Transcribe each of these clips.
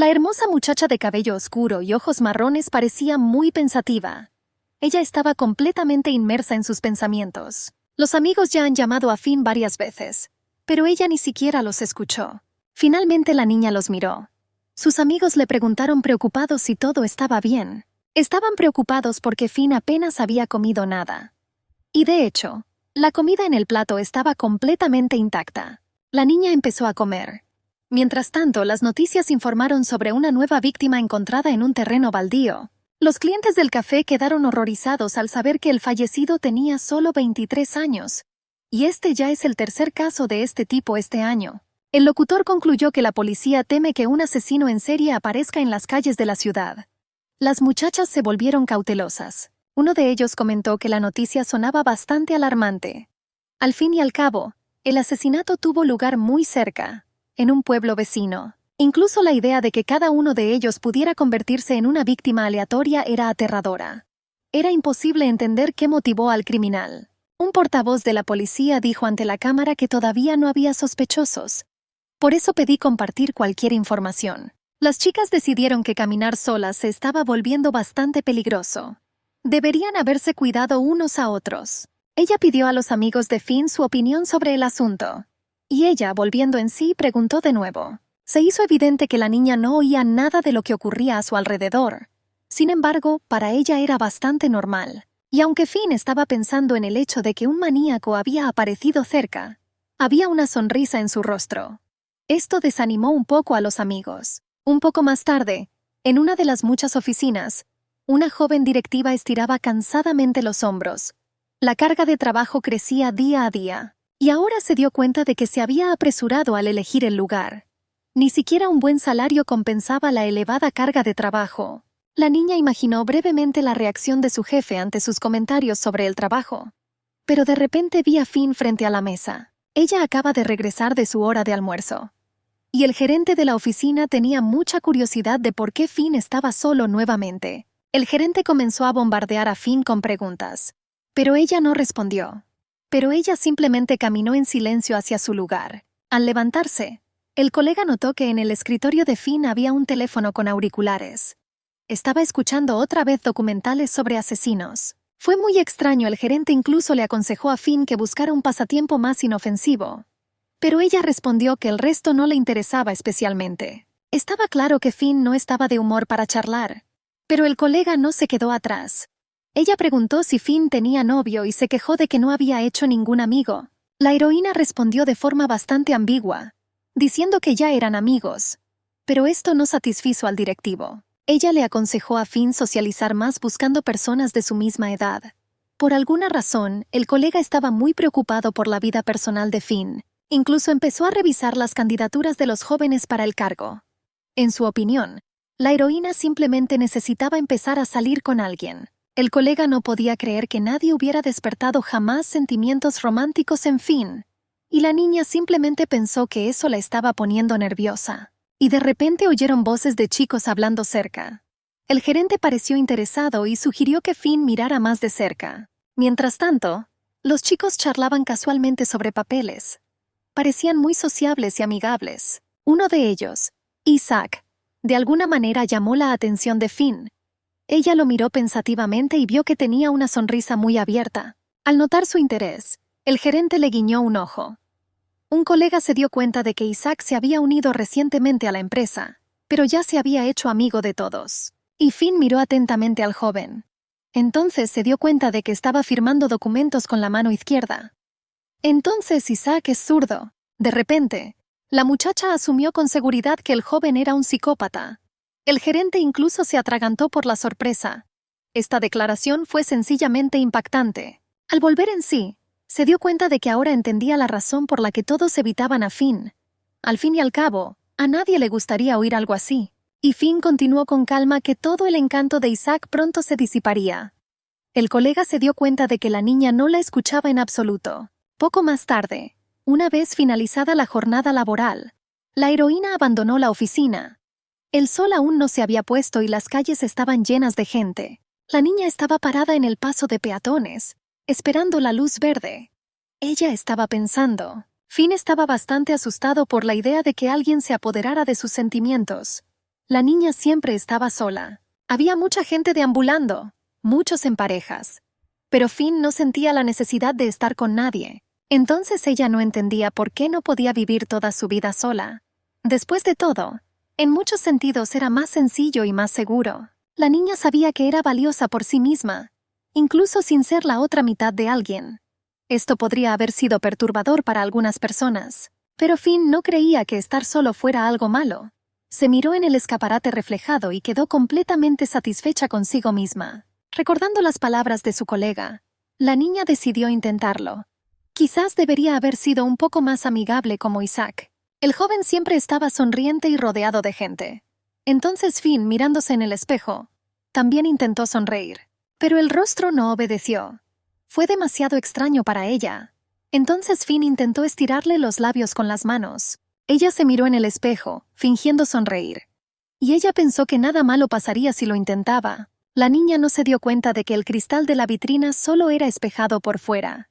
La hermosa muchacha de cabello oscuro y ojos marrones parecía muy pensativa. Ella estaba completamente inmersa en sus pensamientos. Los amigos ya han llamado a Finn varias veces, pero ella ni siquiera los escuchó. Finalmente la niña los miró. Sus amigos le preguntaron preocupados si todo estaba bien. Estaban preocupados porque Finn apenas había comido nada. Y de hecho, la comida en el plato estaba completamente intacta. La niña empezó a comer. Mientras tanto, las noticias informaron sobre una nueva víctima encontrada en un terreno baldío. Los clientes del café quedaron horrorizados al saber que el fallecido tenía solo 23 años. Y este ya es el tercer caso de este tipo este año. El locutor concluyó que la policía teme que un asesino en serie aparezca en las calles de la ciudad. Las muchachas se volvieron cautelosas. Uno de ellos comentó que la noticia sonaba bastante alarmante. Al fin y al cabo, el asesinato tuvo lugar muy cerca, en un pueblo vecino. Incluso la idea de que cada uno de ellos pudiera convertirse en una víctima aleatoria era aterradora. Era imposible entender qué motivó al criminal. Un portavoz de la policía dijo ante la cámara que todavía no había sospechosos. Por eso pedí compartir cualquier información. Las chicas decidieron que caminar solas se estaba volviendo bastante peligroso. Deberían haberse cuidado unos a otros. Ella pidió a los amigos de Finn su opinión sobre el asunto. Y ella, volviendo en sí, preguntó de nuevo. Se hizo evidente que la niña no oía nada de lo que ocurría a su alrededor. Sin embargo, para ella era bastante normal. Y aunque Finn estaba pensando en el hecho de que un maníaco había aparecido cerca, había una sonrisa en su rostro. Esto desanimó un poco a los amigos. Un poco más tarde, en una de las muchas oficinas, una joven directiva estiraba cansadamente los hombros. La carga de trabajo crecía día a día, y ahora se dio cuenta de que se había apresurado al elegir el lugar. Ni siquiera un buen salario compensaba la elevada carga de trabajo. La niña imaginó brevemente la reacción de su jefe ante sus comentarios sobre el trabajo. Pero de repente vi a Finn frente a la mesa. Ella acaba de regresar de su hora de almuerzo. Y el gerente de la oficina tenía mucha curiosidad de por qué Finn estaba solo nuevamente. El gerente comenzó a bombardear a Finn con preguntas. Pero ella no respondió. Pero ella simplemente caminó en silencio hacia su lugar. Al levantarse, el colega notó que en el escritorio de Finn había un teléfono con auriculares. Estaba escuchando otra vez documentales sobre asesinos. Fue muy extraño, el gerente incluso le aconsejó a Finn que buscara un pasatiempo más inofensivo. Pero ella respondió que el resto no le interesaba especialmente. Estaba claro que Finn no estaba de humor para charlar. Pero el colega no se quedó atrás. Ella preguntó si Finn tenía novio y se quejó de que no había hecho ningún amigo. La heroína respondió de forma bastante ambigua, diciendo que ya eran amigos. Pero esto no satisfizo al directivo. Ella le aconsejó a Finn socializar más buscando personas de su misma edad. Por alguna razón, el colega estaba muy preocupado por la vida personal de Finn. Incluso empezó a revisar las candidaturas de los jóvenes para el cargo. En su opinión, la heroína simplemente necesitaba empezar a salir con alguien. El colega no podía creer que nadie hubiera despertado jamás sentimientos románticos en Finn. Y la niña simplemente pensó que eso la estaba poniendo nerviosa. Y de repente oyeron voces de chicos hablando cerca. El gerente pareció interesado y sugirió que Finn mirara más de cerca. Mientras tanto, los chicos charlaban casualmente sobre papeles. Parecían muy sociables y amigables. Uno de ellos, Isaac, de alguna manera llamó la atención de Finn. Ella lo miró pensativamente y vio que tenía una sonrisa muy abierta. Al notar su interés, el gerente le guiñó un ojo. Un colega se dio cuenta de que Isaac se había unido recientemente a la empresa, pero ya se había hecho amigo de todos. Y Finn miró atentamente al joven. Entonces se dio cuenta de que estaba firmando documentos con la mano izquierda. Entonces Isaac es zurdo. De repente, la muchacha asumió con seguridad que el joven era un psicópata. El gerente incluso se atragantó por la sorpresa. Esta declaración fue sencillamente impactante. Al volver en sí, se dio cuenta de que ahora entendía la razón por la que todos evitaban a Finn. Al fin y al cabo, a nadie le gustaría oír algo así. Y Finn continuó con calma que todo el encanto de Isaac pronto se disiparía. El colega se dio cuenta de que la niña no la escuchaba en absoluto. Poco más tarde, una vez finalizada la jornada laboral, la heroína abandonó la oficina. El sol aún no se había puesto y las calles estaban llenas de gente. La niña estaba parada en el paso de peatones, esperando la luz verde. Ella estaba pensando. Finn estaba bastante asustado por la idea de que alguien se apoderara de sus sentimientos. La niña siempre estaba sola. Había mucha gente deambulando, muchos en parejas. Pero Finn no sentía la necesidad de estar con nadie. Entonces ella no entendía por qué no podía vivir toda su vida sola. Después de todo, en muchos sentidos era más sencillo y más seguro. La niña sabía que era valiosa por sí misma, incluso sin ser la otra mitad de alguien. Esto podría haber sido perturbador para algunas personas, pero Finn no creía que estar solo fuera algo malo. Se miró en el escaparate reflejado y quedó completamente satisfecha consigo misma. Recordando las palabras de su colega, la niña decidió intentarlo. Quizás debería haber sido un poco más amigable como Isaac. El joven siempre estaba sonriente y rodeado de gente. Entonces Finn, mirándose en el espejo, también intentó sonreír. Pero el rostro no obedeció. Fue demasiado extraño para ella. Entonces Finn intentó estirarle los labios con las manos. Ella se miró en el espejo, fingiendo sonreír. Y ella pensó que nada malo pasaría si lo intentaba. La niña no se dio cuenta de que el cristal de la vitrina solo era espejado por fuera.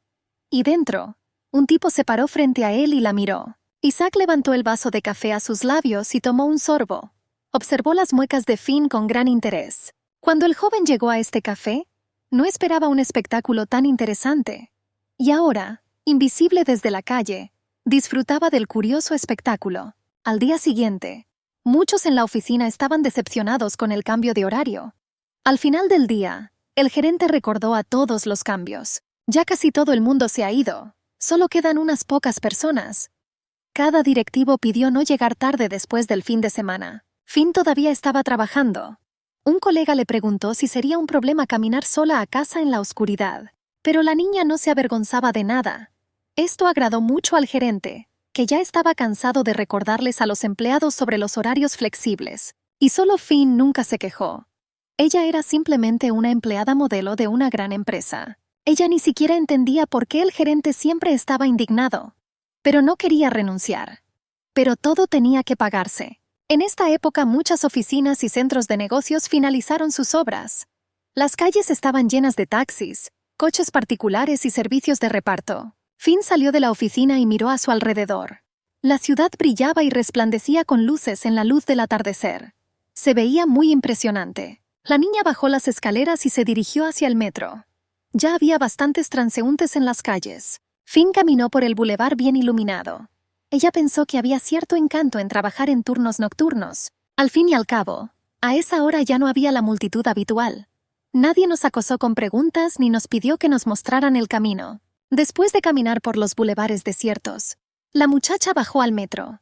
Y dentro, un tipo se paró frente a él y la miró. Isaac levantó el vaso de café a sus labios y tomó un sorbo. Observó las muecas de Finn con gran interés. Cuando el joven llegó a este café, no esperaba un espectáculo tan interesante. Y ahora, invisible desde la calle, disfrutaba del curioso espectáculo. Al día siguiente, muchos en la oficina estaban decepcionados con el cambio de horario. Al final del día, el gerente recordó a todos los cambios. Ya casi todo el mundo se ha ido. Solo quedan unas pocas personas. Cada directivo pidió no llegar tarde después del fin de semana. Finn todavía estaba trabajando. Un colega le preguntó si sería un problema caminar sola a casa en la oscuridad. Pero la niña no se avergonzaba de nada. Esto agradó mucho al gerente, que ya estaba cansado de recordarles a los empleados sobre los horarios flexibles. Y solo Finn nunca se quejó. Ella era simplemente una empleada modelo de una gran empresa. Ella ni siquiera entendía por qué el gerente siempre estaba indignado. Pero no quería renunciar. Pero todo tenía que pagarse. En esta época muchas oficinas y centros de negocios finalizaron sus obras. Las calles estaban llenas de taxis, coches particulares y servicios de reparto. Finn salió de la oficina y miró a su alrededor. La ciudad brillaba y resplandecía con luces en la luz del atardecer. Se veía muy impresionante. La niña bajó las escaleras y se dirigió hacia el metro. Ya había bastantes transeúntes en las calles. Finn caminó por el bulevar bien iluminado. Ella pensó que había cierto encanto en trabajar en turnos nocturnos. Al fin y al cabo, a esa hora ya no había la multitud habitual. Nadie nos acosó con preguntas ni nos pidió que nos mostraran el camino. Después de caminar por los bulevares desiertos, la muchacha bajó al metro.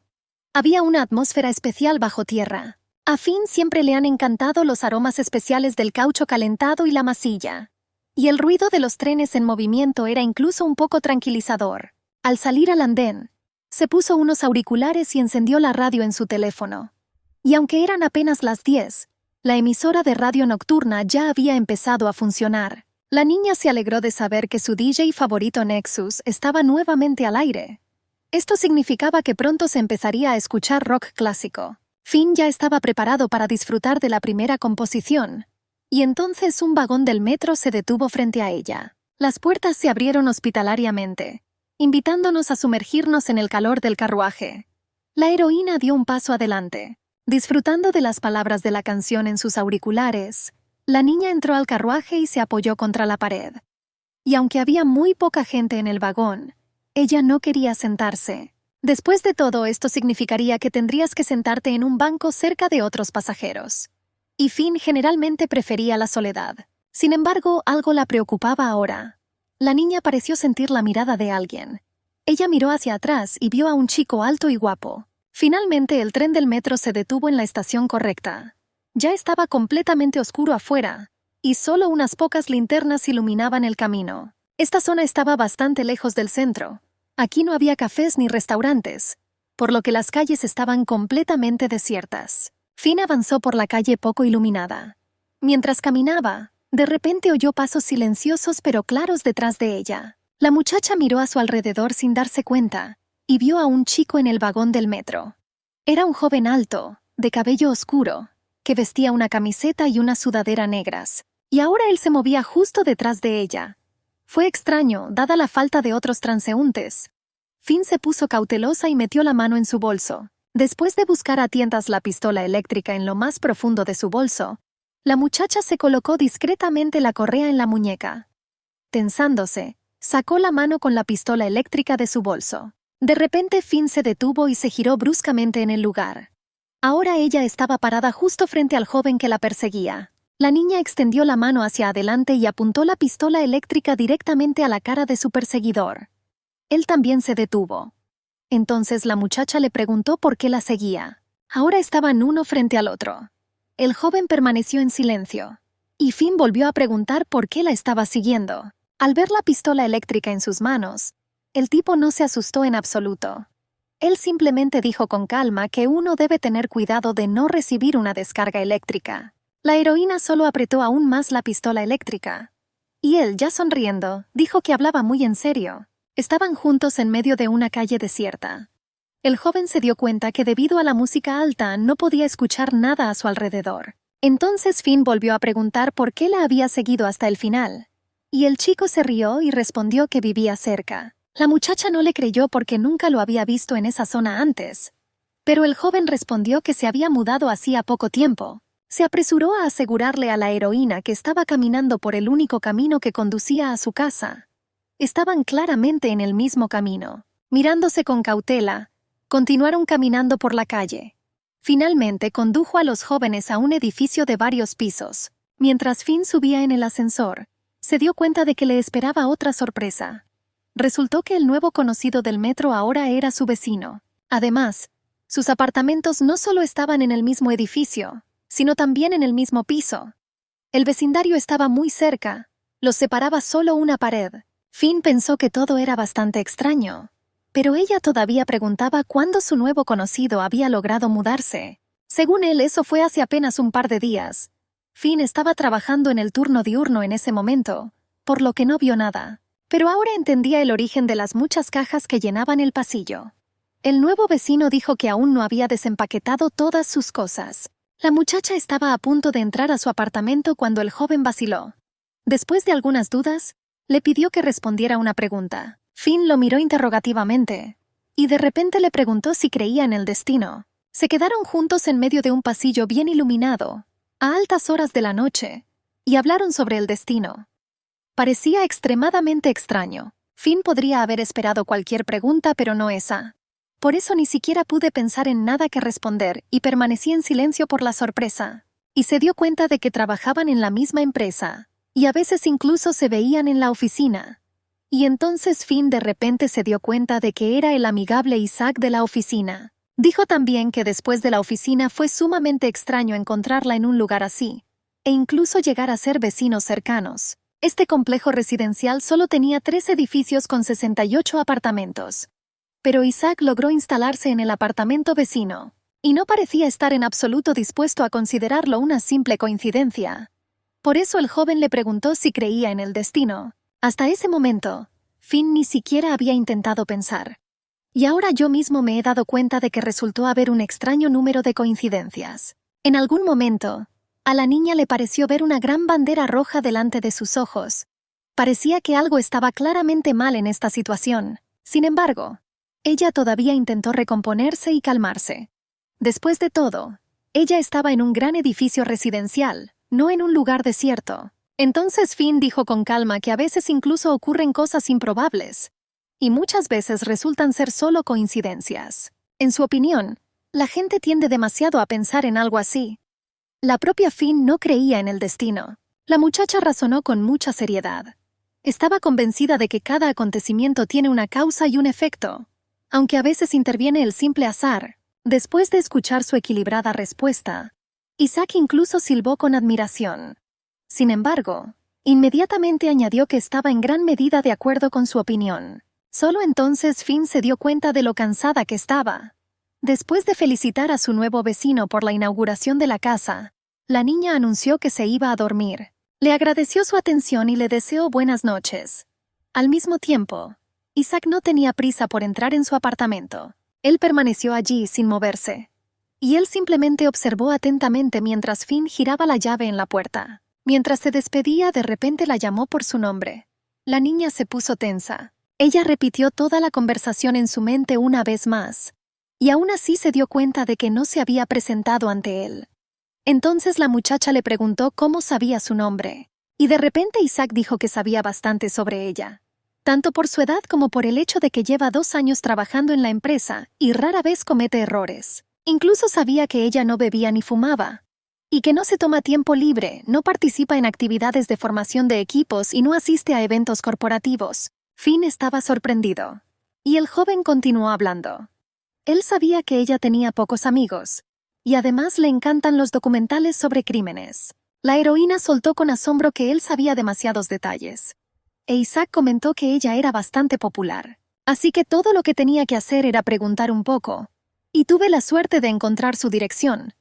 Había una atmósfera especial bajo tierra. A Finn siempre le han encantado los aromas especiales del caucho calentado y la masilla. Y el ruido de los trenes en movimiento era incluso un poco tranquilizador. Al salir al andén, se puso unos auriculares y encendió la radio en su teléfono. Y aunque eran apenas las 10, la emisora de radio nocturna ya había empezado a funcionar. La niña se alegró de saber que su DJ favorito Nexus estaba nuevamente al aire. Esto significaba que pronto se empezaría a escuchar rock clásico. Finn ya estaba preparado para disfrutar de la primera composición. Y entonces un vagón del metro se detuvo frente a ella. Las puertas se abrieron hospitalariamente, invitándonos a sumergirnos en el calor del carruaje. La heroína dio un paso adelante. Disfrutando de las palabras de la canción en sus auriculares, la niña entró al carruaje y se apoyó contra la pared. Y aunque había muy poca gente en el vagón, ella no quería sentarse. Después de todo, esto significaría que tendrías que sentarte en un banco cerca de otros pasajeros. Y Finn generalmente prefería la soledad. Sin embargo, algo la preocupaba ahora. La niña pareció sentir la mirada de alguien. Ella miró hacia atrás y vio a un chico alto y guapo. Finalmente, el tren del metro se detuvo en la estación correcta. Ya estaba completamente oscuro afuera, y solo unas pocas linternas iluminaban el camino. Esta zona estaba bastante lejos del centro. Aquí no había cafés ni restaurantes, por lo que las calles estaban completamente desiertas. Finn avanzó por la calle poco iluminada. Mientras caminaba, de repente oyó pasos silenciosos pero claros detrás de ella. La muchacha miró a su alrededor sin darse cuenta y vio a un chico en el vagón del metro. Era un joven alto, de cabello oscuro, que vestía una camiseta y una sudadera negras, y ahora él se movía justo detrás de ella. Fue extraño, dada la falta de otros transeúntes. Finn se puso cautelosa y metió la mano en su bolso. Después de buscar a tientas la pistola eléctrica en lo más profundo de su bolso, la muchacha se colocó discretamente la correa en la muñeca. Tensándose, sacó la mano con la pistola eléctrica de su bolso. De repente Finn se detuvo y se giró bruscamente en el lugar. Ahora ella estaba parada justo frente al joven que la perseguía. La niña extendió la mano hacia adelante y apuntó la pistola eléctrica directamente a la cara de su perseguidor. Él también se detuvo. Entonces la muchacha le preguntó por qué la seguía. Ahora estaban uno frente al otro. El joven permaneció en silencio. Y Finn volvió a preguntar por qué la estaba siguiendo. Al ver la pistola eléctrica en sus manos, el tipo no se asustó en absoluto. Él simplemente dijo con calma que uno debe tener cuidado de no recibir una descarga eléctrica. La heroína solo apretó aún más la pistola eléctrica. Y él, ya sonriendo, dijo que hablaba muy en serio. Estaban juntos en medio de una calle desierta. El joven se dio cuenta que debido a la música alta no podía escuchar nada a su alrededor. Entonces Finn volvió a preguntar por qué la había seguido hasta el final. Y el chico se rió y respondió que vivía cerca. La muchacha no le creyó porque nunca lo había visto en esa zona antes. Pero el joven respondió que se había mudado hacía poco tiempo. Se apresuró a asegurarle a la heroína que estaba caminando por el único camino que conducía a su casa. Estaban claramente en el mismo camino. Mirándose con cautela, continuaron caminando por la calle. Finalmente condujo a los jóvenes a un edificio de varios pisos. Mientras Finn subía en el ascensor, se dio cuenta de que le esperaba otra sorpresa. Resultó que el nuevo conocido del metro ahora era su vecino. Además, sus apartamentos no solo estaban en el mismo edificio, sino también en el mismo piso. El vecindario estaba muy cerca, los separaba solo una pared. Finn pensó que todo era bastante extraño, pero ella todavía preguntaba cuándo su nuevo conocido había logrado mudarse. Según él, eso fue hace apenas un par de días. Finn estaba trabajando en el turno diurno en ese momento, por lo que no vio nada. Pero ahora entendía el origen de las muchas cajas que llenaban el pasillo. El nuevo vecino dijo que aún no había desempaquetado todas sus cosas. La muchacha estaba a punto de entrar a su apartamento cuando el joven vaciló. Después de algunas dudas, le pidió que respondiera una pregunta. Finn lo miró interrogativamente, y de repente le preguntó si creía en el destino. Se quedaron juntos en medio de un pasillo bien iluminado, a altas horas de la noche, y hablaron sobre el destino. Parecía extremadamente extraño. Finn podría haber esperado cualquier pregunta, pero no esa. Por eso ni siquiera pude pensar en nada que responder y permanecí en silencio por la sorpresa. Y se dio cuenta de que trabajaban en la misma empresa, y a veces incluso se veían en la oficina. Y entonces Finn de repente se dio cuenta de que era el amigable Isaac de la oficina. Dijo también que después de la oficina fue sumamente extraño encontrarla en un lugar así, e incluso llegar a ser vecinos cercanos. Este complejo residencial solo tenía 3 edificios con 68 apartamentos. Pero Isaac logró instalarse en el apartamento vecino, y no parecía estar en absoluto dispuesto a considerarlo una simple coincidencia. Por eso el joven le preguntó si creía en el destino. Hasta ese momento, Finn ni siquiera había intentado pensar. Y ahora yo mismo me he dado cuenta de que resultó haber un extraño número de coincidencias. En algún momento, a la niña le pareció ver una gran bandera roja delante de sus ojos. Parecía que algo estaba claramente mal en esta situación. Sin embargo, ella todavía intentó recomponerse y calmarse. Después de todo, ella estaba en un gran edificio residencial, no en un lugar desierto. Entonces Finn dijo con calma que a veces incluso ocurren cosas improbables, y muchas veces resultan ser solo coincidencias. En su opinión, la gente tiende demasiado a pensar en algo así. La propia Finn no creía en el destino. La muchacha razonó con mucha seriedad. Estaba convencida de que cada acontecimiento tiene una causa y un efecto, aunque a veces interviene el simple azar. Después de escuchar su equilibrada respuesta, Isaac incluso silbó con admiración. Sin embargo, inmediatamente añadió que estaba en gran medida de acuerdo con su opinión. Solo entonces Finn se dio cuenta de lo cansada que estaba. Después de felicitar a su nuevo vecino por la inauguración de la casa, la niña anunció que se iba a dormir. Le agradeció su atención y le deseó buenas noches. Al mismo tiempo, Isaac no tenía prisa por entrar en su apartamento. Él permaneció allí sin moverse, y él simplemente observó atentamente mientras Finn giraba la llave en la puerta. Mientras se despedía, de repente la llamó por su nombre. La niña se puso tensa. Ella repitió toda la conversación en su mente una vez más. y aún así se dio cuenta de que no se había presentado ante él. Entonces la muchacha le preguntó cómo sabía su nombre, y de repente Isaac dijo que sabía bastante sobre ella, tanto por su edad como por el hecho de que lleva 2 años trabajando en la empresa y rara vez comete errores. Incluso sabía que ella no bebía ni fumaba, y que no se toma tiempo libre, no participa en actividades de formación de equipos y no asiste a eventos corporativos. Finn estaba sorprendido, y el joven continuó hablando. Él sabía que ella tenía pocos amigos, y además le encantan los documentales sobre crímenes. La heroína soltó con asombro que él sabía demasiados detalles. E Isaac comentó que ella era bastante popular. Así que todo lo que tenía que hacer era preguntar un poco. Y tuve la suerte de encontrar su dirección.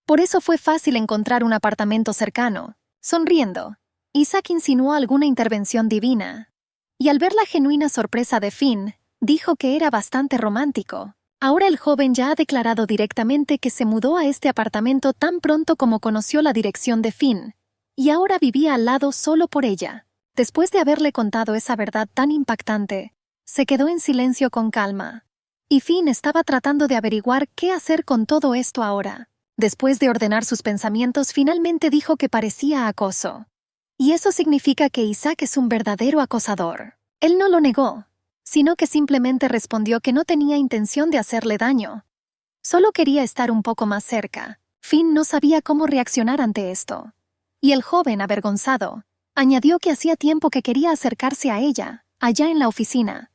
Por eso fue fácil encontrar un apartamento cercano. Sonriendo, Isaac insinuó alguna intervención divina. Y al ver la genuina sorpresa de Finn, dijo que era bastante romántico. Ahora el joven ya ha declarado directamente que se mudó a este apartamento tan pronto como conoció la dirección de Finn, y ahora vivía al lado solo por ella. Después de haberle contado esa verdad tan impactante, se quedó en silencio con calma. Y Finn estaba tratando de averiguar qué hacer con todo esto ahora. Después de ordenar sus pensamientos, finalmente dijo que parecía acoso. Y eso significa que Isaac es un verdadero acosador. Él no lo negó, sino que simplemente respondió que no tenía intención de hacerle daño. Solo quería estar un poco más cerca. Finn no sabía cómo reaccionar ante esto. Y el joven, avergonzado, añadió que hacía tiempo que quería acercarse a ella, allá en la oficina.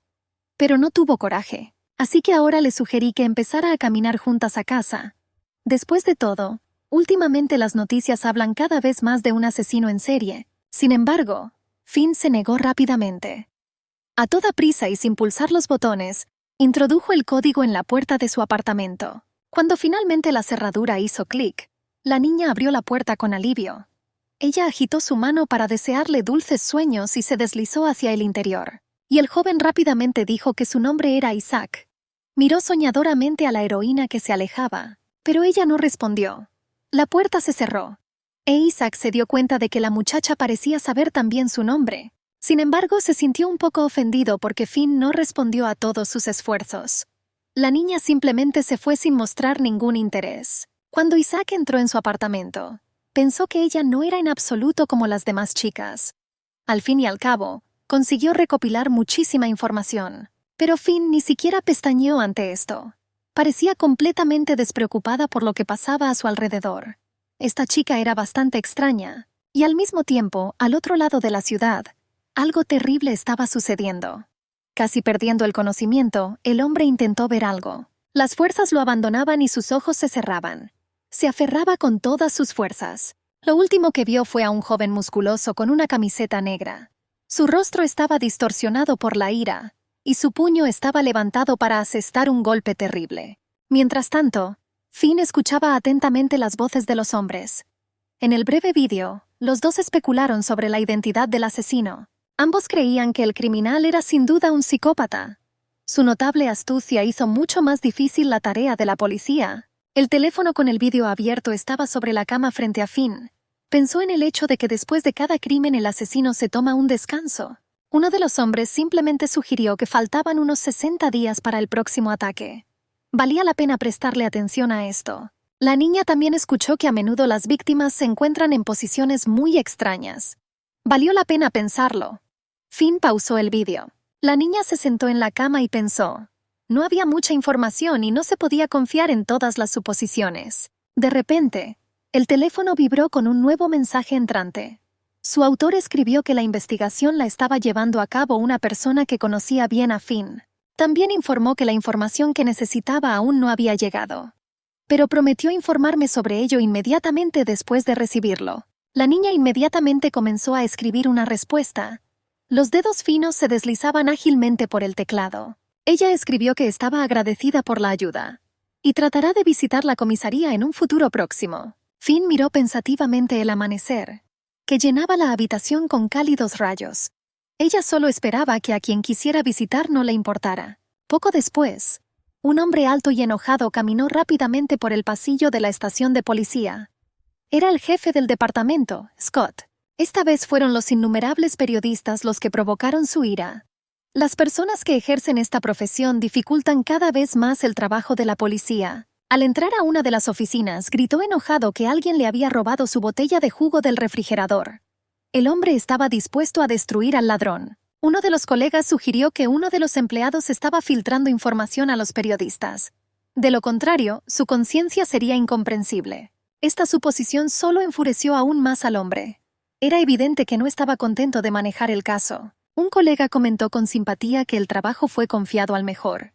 Pero no tuvo coraje. Así que ahora le sugerí que empezara a caminar juntas a casa. Después de todo, últimamente las noticias hablan cada vez más de un asesino en serie. Sin embargo, Finn se negó rápidamente. A toda prisa y sin pulsar los botones, introdujo el código en la puerta de su apartamento. Cuando finalmente la cerradura hizo clic, la niña abrió la puerta con alivio. Ella agitó su mano para desearle dulces sueños y se deslizó hacia el interior. Y el joven rápidamente dijo que su nombre era Isaac. Miró soñadoramente a la heroína que se alejaba, pero ella no respondió. La puerta se cerró, e Isaac se dio cuenta de que la muchacha parecía saber también su nombre. Sin embargo, se sintió un poco ofendido porque Finn no respondió a todos sus esfuerzos. La niña simplemente se fue sin mostrar ningún interés. Cuando Isaac entró en su apartamento, pensó que ella no era en absoluto como las demás chicas. Al fin y al cabo, consiguió recopilar muchísima información. Pero Finn ni siquiera pestañeó ante esto. Parecía completamente despreocupada por lo que pasaba a su alrededor. Esta chica era bastante extraña, y al mismo tiempo, al otro lado de la ciudad, algo terrible estaba sucediendo. Casi perdiendo el conocimiento, el hombre intentó ver algo. Las fuerzas lo abandonaban y sus ojos se cerraban. Se aferraba con todas sus fuerzas. Lo último que vio fue a un joven musculoso con una camiseta negra. Su rostro estaba distorsionado por la ira, y su puño estaba levantado para asestar un golpe terrible. Mientras tanto, Finn escuchaba atentamente las voces de los hombres. En el breve vídeo, los dos especularon sobre la identidad del asesino. Ambos creían que el criminal era sin duda un psicópata. Su notable astucia hizo mucho más difícil la tarea de la policía. El teléfono con el vídeo abierto estaba sobre la cama frente a Finn. Pensó en el hecho de que después de cada crimen el asesino se toma un descanso. Uno de los hombres simplemente sugirió que faltaban unos 60 días para el próximo ataque. Valía la pena prestarle atención a esto. La niña también escuchó que a menudo las víctimas se encuentran en posiciones muy extrañas. Valió la pena pensarlo. Finn pausó el vídeo. La niña se sentó en la cama y pensó. No había mucha información y no se podía confiar en todas las suposiciones. De repente, el teléfono vibró con un nuevo mensaje entrante. Su autor escribió que la investigación la estaba llevando a cabo una persona que conocía bien a Finn. También informó que la información que necesitaba aún no había llegado. Pero prometió informarme sobre ello inmediatamente después de recibirlo. La niña inmediatamente comenzó a escribir una respuesta. Los dedos finos se deslizaban ágilmente por el teclado. Ella escribió que estaba agradecida por la ayuda y tratará de visitar la comisaría en un futuro próximo. Finn miró pensativamente el amanecer, que llenaba la habitación con cálidos rayos. Ella solo esperaba que a quien quisiera visitar no le importara. Poco después, un hombre alto y enojado caminó rápidamente por el pasillo de la estación de policía. Era el jefe del departamento, Scott. Esta vez fueron los innumerables periodistas los que provocaron su ira. Las personas que ejercen esta profesión dificultan cada vez más el trabajo de la policía. Al entrar a una de las oficinas, gritó enojado que alguien le había robado su botella de jugo del refrigerador. El hombre estaba dispuesto a destruir al ladrón. Uno de los colegas sugirió que uno de los empleados estaba filtrando información a los periodistas. De lo contrario, su conciencia sería incomprensible. Esta suposición solo enfureció aún más al hombre. Era evidente que no estaba contento de manejar el caso. Un colega comentó con simpatía que el trabajo fue confiado al mejor.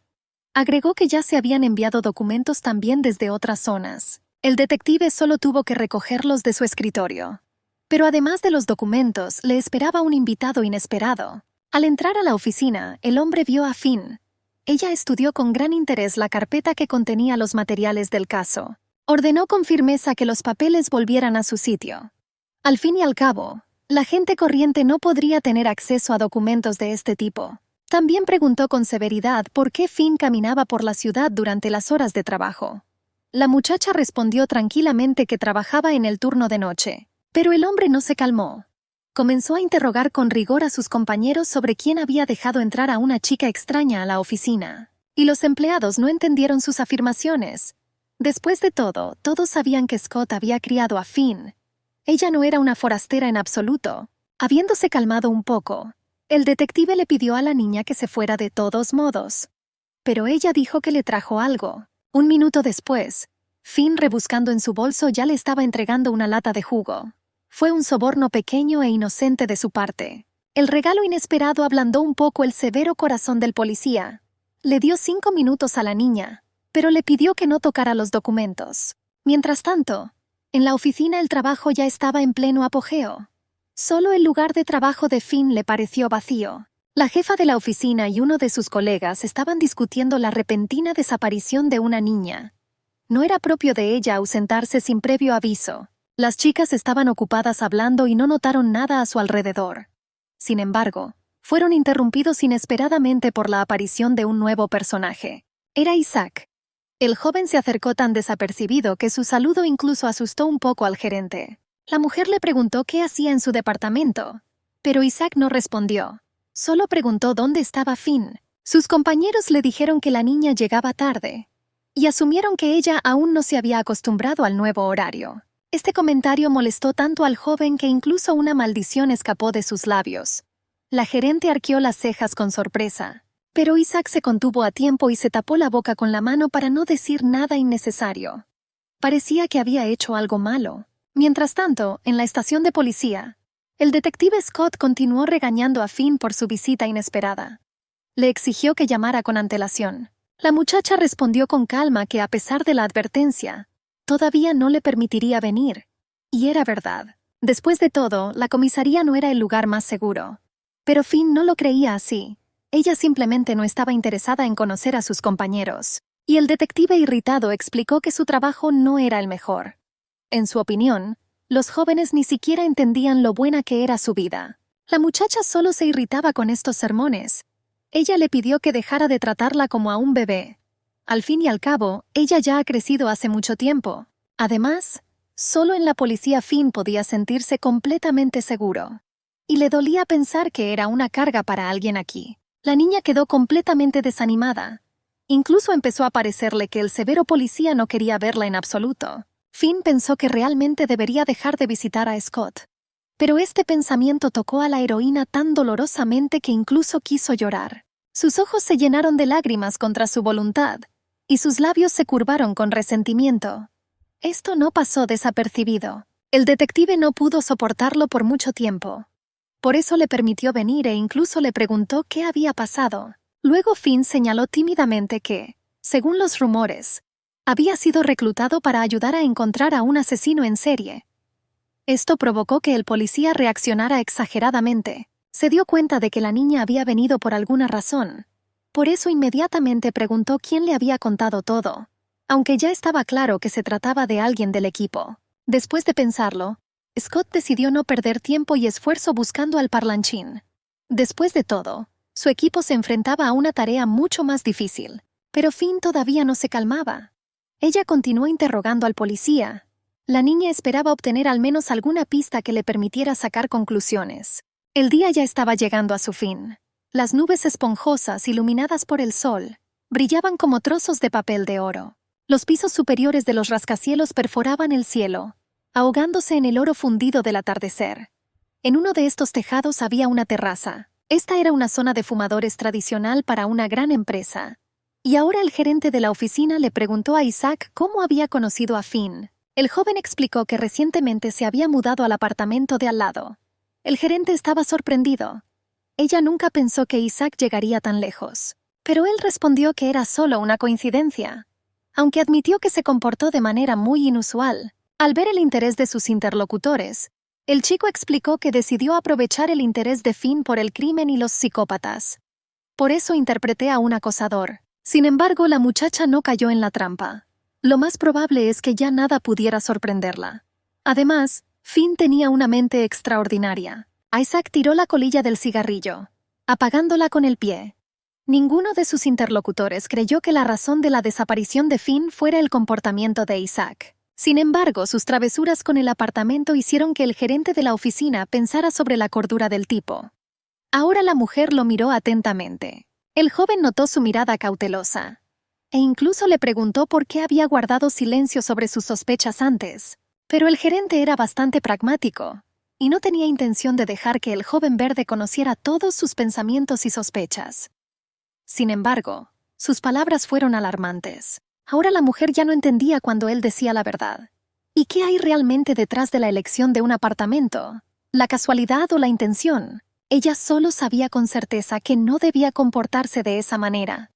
Agregó que ya se habían enviado documentos también desde otras zonas. El detective solo tuvo que recogerlos de su escritorio. Pero además de los documentos, le esperaba un invitado inesperado. Al entrar a la oficina, el hombre vio a Finn. Ella estudió con gran interés la carpeta que contenía los materiales del caso. Ordenó con firmeza que los papeles volvieran a su sitio. Al fin y al cabo, la gente corriente no podría tener acceso a documentos de este tipo. También preguntó con severidad por qué Finn caminaba por la ciudad durante las horas de trabajo. La muchacha respondió tranquilamente que trabajaba en el turno de noche. Pero el hombre no se calmó. Comenzó a interrogar con rigor a sus compañeros sobre quién había dejado entrar a una chica extraña a la oficina. Y los empleados no entendieron sus afirmaciones. Después de todo, todos sabían que Scott había criado a Finn. Ella no era una forastera en absoluto. Habiéndose calmado un poco, el detective le pidió a la niña que se fuera de todos modos. Pero ella dijo que le trajo algo. Un minuto después, Finn, rebuscando en su bolso, ya le estaba entregando una lata de jugo. Fue un soborno pequeño e inocente de su parte. El regalo inesperado ablandó un poco el severo corazón del policía. Le dio 5 minutos a la niña, pero le pidió que no tocara los documentos. Mientras tanto, en la oficina el trabajo ya estaba en pleno apogeo. Solo el lugar de trabajo de Finn le pareció vacío. La jefa de la oficina y uno de sus colegas estaban discutiendo la repentina desaparición de una niña. No era propio de ella ausentarse sin previo aviso. Las chicas estaban ocupadas hablando y no notaron nada a su alrededor. Sin embargo, fueron interrumpidos inesperadamente por la aparición de un nuevo personaje. Era Isaac. El joven se acercó tan desapercibido que su saludo incluso asustó un poco al gerente. La mujer le preguntó qué hacía en su departamento, pero Isaac no respondió. Solo preguntó dónde estaba Finn. Sus compañeros le dijeron que la niña llegaba tarde, y asumieron que ella aún no se había acostumbrado al nuevo horario. Este comentario molestó tanto al joven que incluso una maldición escapó de sus labios. La gerente arqueó las cejas con sorpresa, pero Isaac se contuvo a tiempo y se tapó la boca con la mano para no decir nada innecesario. Parecía que había hecho algo malo. Mientras tanto, en la estación de policía, el detective Scott continuó regañando a Finn por su visita inesperada. Le exigió que llamara con antelación. La muchacha respondió con calma que, a pesar de la advertencia, todavía no le permitiría venir. Y era verdad. Después de todo, la comisaría no era el lugar más seguro. Pero Finn no lo creía así. Ella simplemente no estaba interesada en conocer a sus compañeros. Y el detective irritado explicó que su trabajo no era el mejor. En su opinión, los jóvenes ni siquiera entendían lo buena que era su vida. La muchacha solo se irritaba con estos sermones. Ella le pidió que dejara de tratarla como a un bebé. Al fin y al cabo, ella ya ha crecido hace mucho tiempo. Además, solo en la policía Finn podía sentirse completamente seguro. Y le dolía pensar que era una carga para alguien aquí. La niña quedó completamente desanimada. Incluso empezó a parecerle que el severo policía no quería verla en absoluto. Finn pensó que realmente debería dejar de visitar a Scott. Pero este pensamiento tocó a la heroína tan dolorosamente que incluso quiso llorar. Sus ojos se llenaron de lágrimas contra su voluntad, y sus labios se curvaron con resentimiento. Esto no pasó desapercibido. El detective no pudo soportarlo por mucho tiempo. Por eso le permitió venir e incluso le preguntó qué había pasado. Luego Finn señaló tímidamente que, según los rumores, había sido reclutado para ayudar a encontrar a un asesino en serie. Esto provocó que el policía reaccionara exageradamente. Se dio cuenta de que la niña había venido por alguna razón. Por eso inmediatamente preguntó quién le había contado todo, aunque ya estaba claro que se trataba de alguien del equipo. Después de pensarlo, Scott decidió no perder tiempo y esfuerzo buscando al parlanchín. Después de todo, su equipo se enfrentaba a una tarea mucho más difícil, pero Finn todavía no se calmaba. Ella continuó interrogando al policía. La niña esperaba obtener al menos alguna pista que le permitiera sacar conclusiones. El día ya estaba llegando a su fin. Las nubes esponjosas, iluminadas por el sol, brillaban como trozos de papel de oro. Los pisos superiores de los rascacielos perforaban el cielo, ahogándose en el oro fundido del atardecer. En uno de estos tejados había una terraza. Esta era una zona de fumadores tradicional para una gran empresa. Y ahora el gerente de la oficina le preguntó a Isaac cómo había conocido a Finn. El joven explicó que recientemente se había mudado al apartamento de al lado. El gerente estaba sorprendido. Ella nunca pensó que Isaac llegaría tan lejos. Pero él respondió que era solo una coincidencia, aunque admitió que se comportó de manera muy inusual. Al ver el interés de sus interlocutores, el chico explicó que decidió aprovechar el interés de Finn por el crimen y los psicópatas. Por eso interpreté a un acosador. Sin embargo, la muchacha no cayó en la trampa. Lo más probable es que ya nada pudiera sorprenderla. Además, Finn tenía una mente extraordinaria. Isaac tiró la colilla del cigarrillo, apagándola con el pie. Ninguno de sus interlocutores creyó que la razón de la desaparición de Finn fuera el comportamiento de Isaac. Sin embargo, sus travesuras con el apartamento hicieron que el gerente de la oficina pensara sobre la cordura del tipo. Ahora la mujer lo miró atentamente. El joven notó su mirada cautelosa, e incluso le preguntó por qué había guardado silencio sobre sus sospechas antes. Pero el gerente era bastante pragmático, y no tenía intención de dejar que el joven verde conociera todos sus pensamientos y sospechas. Sin embargo, sus palabras fueron alarmantes. Ahora la mujer ya no entendía cuando él decía la verdad. ¿Y qué hay realmente detrás de la elección de un apartamento? ¿La casualidad o la intención? Ella solo sabía con certeza que no debía comportarse de esa manera.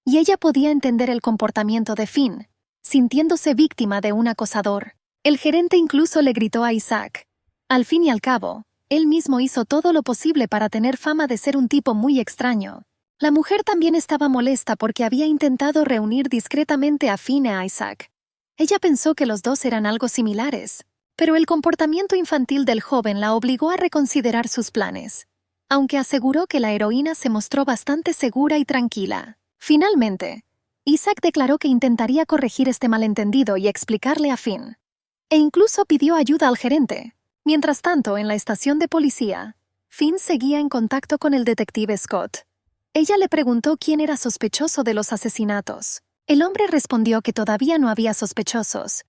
Y ella podía entender el comportamiento de Finn, sintiéndose víctima de un acosador. El gerente incluso le gritó a Isaac. Al fin y al cabo, él mismo hizo todo lo posible para tener fama de ser un tipo muy extraño. La mujer también estaba molesta porque había intentado reunir discretamente a Finn y a Isaac. Ella pensó que los dos eran algo similares, pero el comportamiento infantil del joven la obligó a reconsiderar sus planes, aunque aseguró que la heroína se mostró bastante segura y tranquila. Finalmente, Isaac declaró que intentaría corregir este malentendido y explicarle a Finn. E incluso pidió ayuda al gerente. Mientras tanto, en la estación de policía, Finn seguía en contacto con el detective Scott. Ella le preguntó quién era sospechoso de los asesinatos. El hombre respondió que todavía no había sospechosos,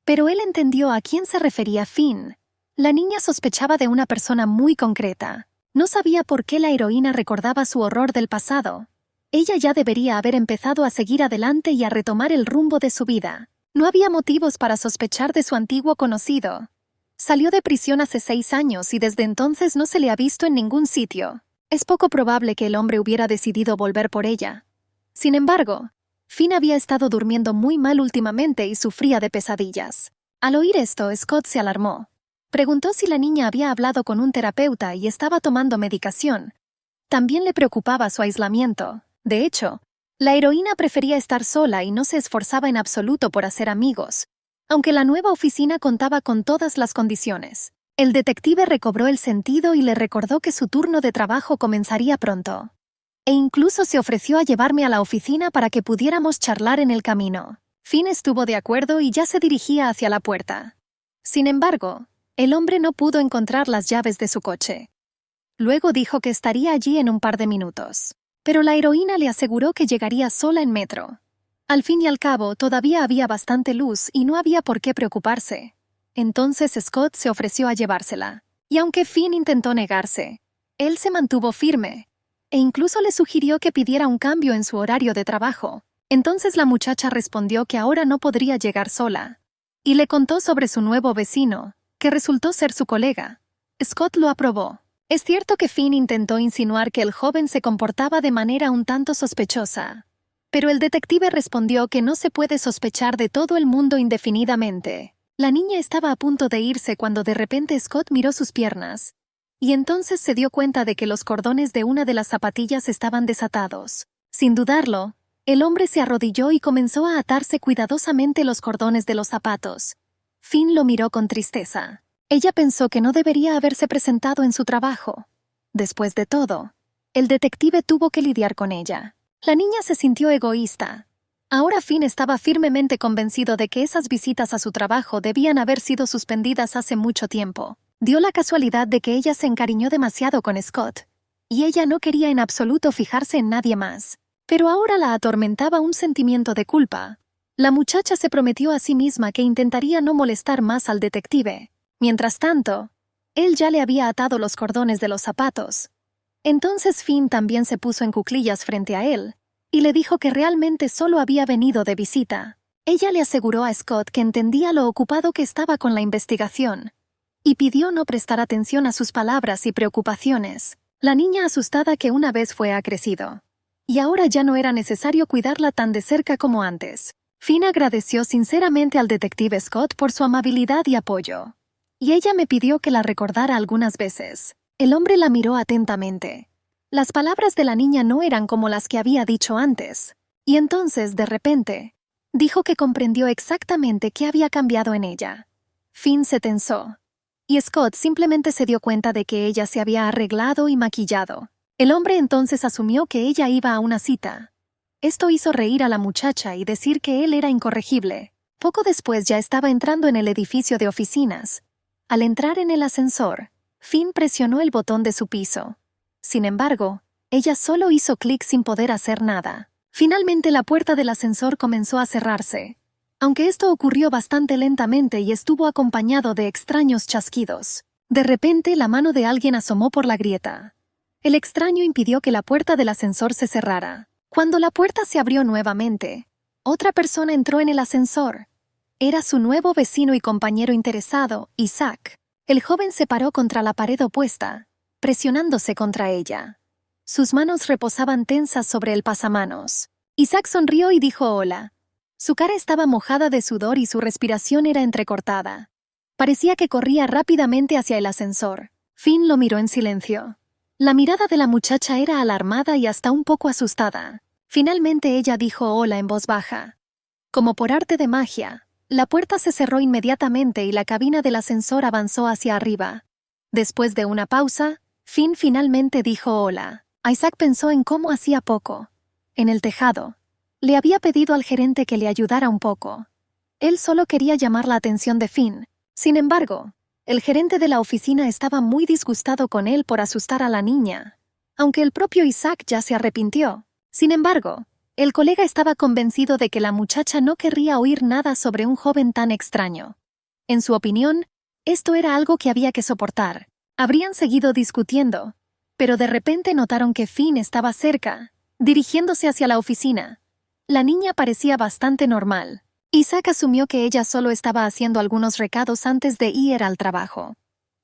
pero él entendió a quién se refería Finn. La niña sospechaba de una persona muy concreta. No sabía por qué la heroína recordaba su horror del pasado. Ella ya debería haber empezado a seguir adelante y a retomar el rumbo de su vida. No había motivos para sospechar de su antiguo conocido. Salió de prisión hace 6 años y desde entonces no se le ha visto en ningún sitio. Es poco probable que el hombre hubiera decidido volver por ella. Sin embargo, Finn había estado durmiendo muy mal últimamente y sufría de pesadillas. Al oír esto, Scott se alarmó. Preguntó si la niña había hablado con un terapeuta y estaba tomando medicación. También le preocupaba su aislamiento. De hecho, la heroína prefería estar sola y no se esforzaba en absoluto por hacer amigos, aunque la nueva oficina contaba con todas las condiciones. El detective recobró el sentido y le recordó que su turno de trabajo comenzaría pronto. E incluso se ofreció a llevarme a la oficina para que pudiéramos charlar en el camino. Finn estuvo de acuerdo y ya se dirigía hacia la puerta. Sin embargo, el hombre no pudo encontrar las llaves de su coche. Luego dijo que estaría allí en un par de minutos. Pero la heroína le aseguró que llegaría sola en metro. Al fin y al cabo, todavía había bastante luz y no había por qué preocuparse. Entonces Scott se ofreció a llevársela. Y aunque Finn intentó negarse, él se mantuvo firme, e incluso le sugirió que pidiera un cambio en su horario de trabajo. Entonces la muchacha respondió que ahora no podría llegar sola, y le contó sobre su nuevo vecino, que resultó ser su colega. Scott lo aprobó. Es cierto que Finn intentó insinuar que el joven se comportaba de manera un tanto sospechosa, pero el detective respondió que no se puede sospechar de todo el mundo indefinidamente. La niña estaba a punto de irse cuando de repente Scott miró sus piernas, y entonces se dio cuenta de que los cordones de una de las zapatillas estaban desatados. Sin dudarlo, el hombre se arrodilló y comenzó a atarse cuidadosamente los cordones de los zapatos. Finn lo miró con tristeza. Ella pensó que no debería haberse presentado en su trabajo. Después de todo, el detective tuvo que lidiar con ella. La niña se sintió egoísta. Ahora Finn estaba firmemente convencido de que esas visitas a su trabajo debían haber sido suspendidas hace mucho tiempo. Dio la casualidad de que ella se encariñó demasiado con Scott, y ella no quería en absoluto fijarse en nadie más. Pero ahora la atormentaba un sentimiento de culpa. La muchacha se prometió a sí misma que intentaría no molestar más al detective. Mientras tanto, él ya le había atado los cordones de los zapatos. Entonces Finn también se puso en cuclillas frente a él, y le dijo que realmente solo había venido de visita. Ella le aseguró a Scott que entendía lo ocupado que estaba con la investigación, y pidió no prestar atención a sus palabras y preocupaciones. La niña asustada que una vez fue ha crecido, y ahora ya no era necesario cuidarla tan de cerca como antes. Finn agradeció sinceramente al detective Scott por su amabilidad y apoyo, y ella me pidió que la recordara algunas veces. El hombre la miró atentamente. Las palabras de la niña no eran como las que había dicho antes, y entonces, de repente, dijo que comprendió exactamente qué había cambiado en ella. Finn se tensó, y Scott simplemente se dio cuenta de que ella se había arreglado y maquillado. El hombre entonces asumió que ella iba a una cita. Esto hizo reír a la muchacha y decir que él era incorregible. Poco después ya estaba entrando en el edificio de oficinas. Al entrar en el ascensor, Finn presionó el botón de su piso. Sin embargo, ella solo hizo clic sin poder hacer nada. Finalmente la puerta del ascensor comenzó a cerrarse, aunque esto ocurrió bastante lentamente y estuvo acompañado de extraños chasquidos. De repente la mano de alguien asomó por la grieta. El extraño impidió que la puerta del ascensor se cerrara. Cuando la puerta se abrió nuevamente, otra persona entró en el ascensor. Era su nuevo vecino y compañero interesado, Isaac. El joven se paró contra la pared opuesta, presionándose contra ella. Sus manos reposaban tensas sobre el pasamanos. Isaac sonrió y dijo hola. Su cara estaba mojada de sudor y su respiración era entrecortada. Parecía que corría rápidamente hacia el ascensor. Finn lo miró en silencio. La mirada de la muchacha era alarmada y hasta un poco asustada. Finalmente ella dijo hola en voz baja. Como por arte de magia, la puerta se cerró inmediatamente y la cabina del ascensor avanzó hacia arriba. Después de una pausa, Finn finalmente dijo hola. Isaac pensó en cómo hacía poco, en el tejado, le había pedido al gerente que le ayudara un poco. Él solo quería llamar la atención de Finn. Sin embargo, el gerente de la oficina estaba muy disgustado con él por asustar a la niña, aunque el propio Isaac ya se arrepintió. Sin embargo, el colega estaba convencido de que la muchacha no querría oír nada sobre un joven tan extraño. En su opinión, esto era algo que había que soportar. Habrían seguido discutiendo, pero de repente notaron que Finn estaba cerca, dirigiéndose hacia la oficina. La niña parecía bastante normal. Isaac asumió que ella solo estaba haciendo algunos recados antes de ir al trabajo.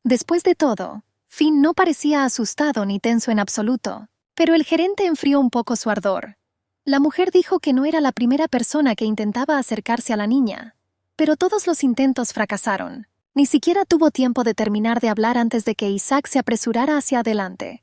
Después de todo, Finn no parecía asustado ni tenso en absoluto, pero el gerente enfrió un poco su ardor. La mujer dijo que no era la primera persona que intentaba acercarse a la niña, pero todos los intentos fracasaron. Ni siquiera tuvo tiempo de terminar de hablar antes de que Isaac se apresurara hacia adelante.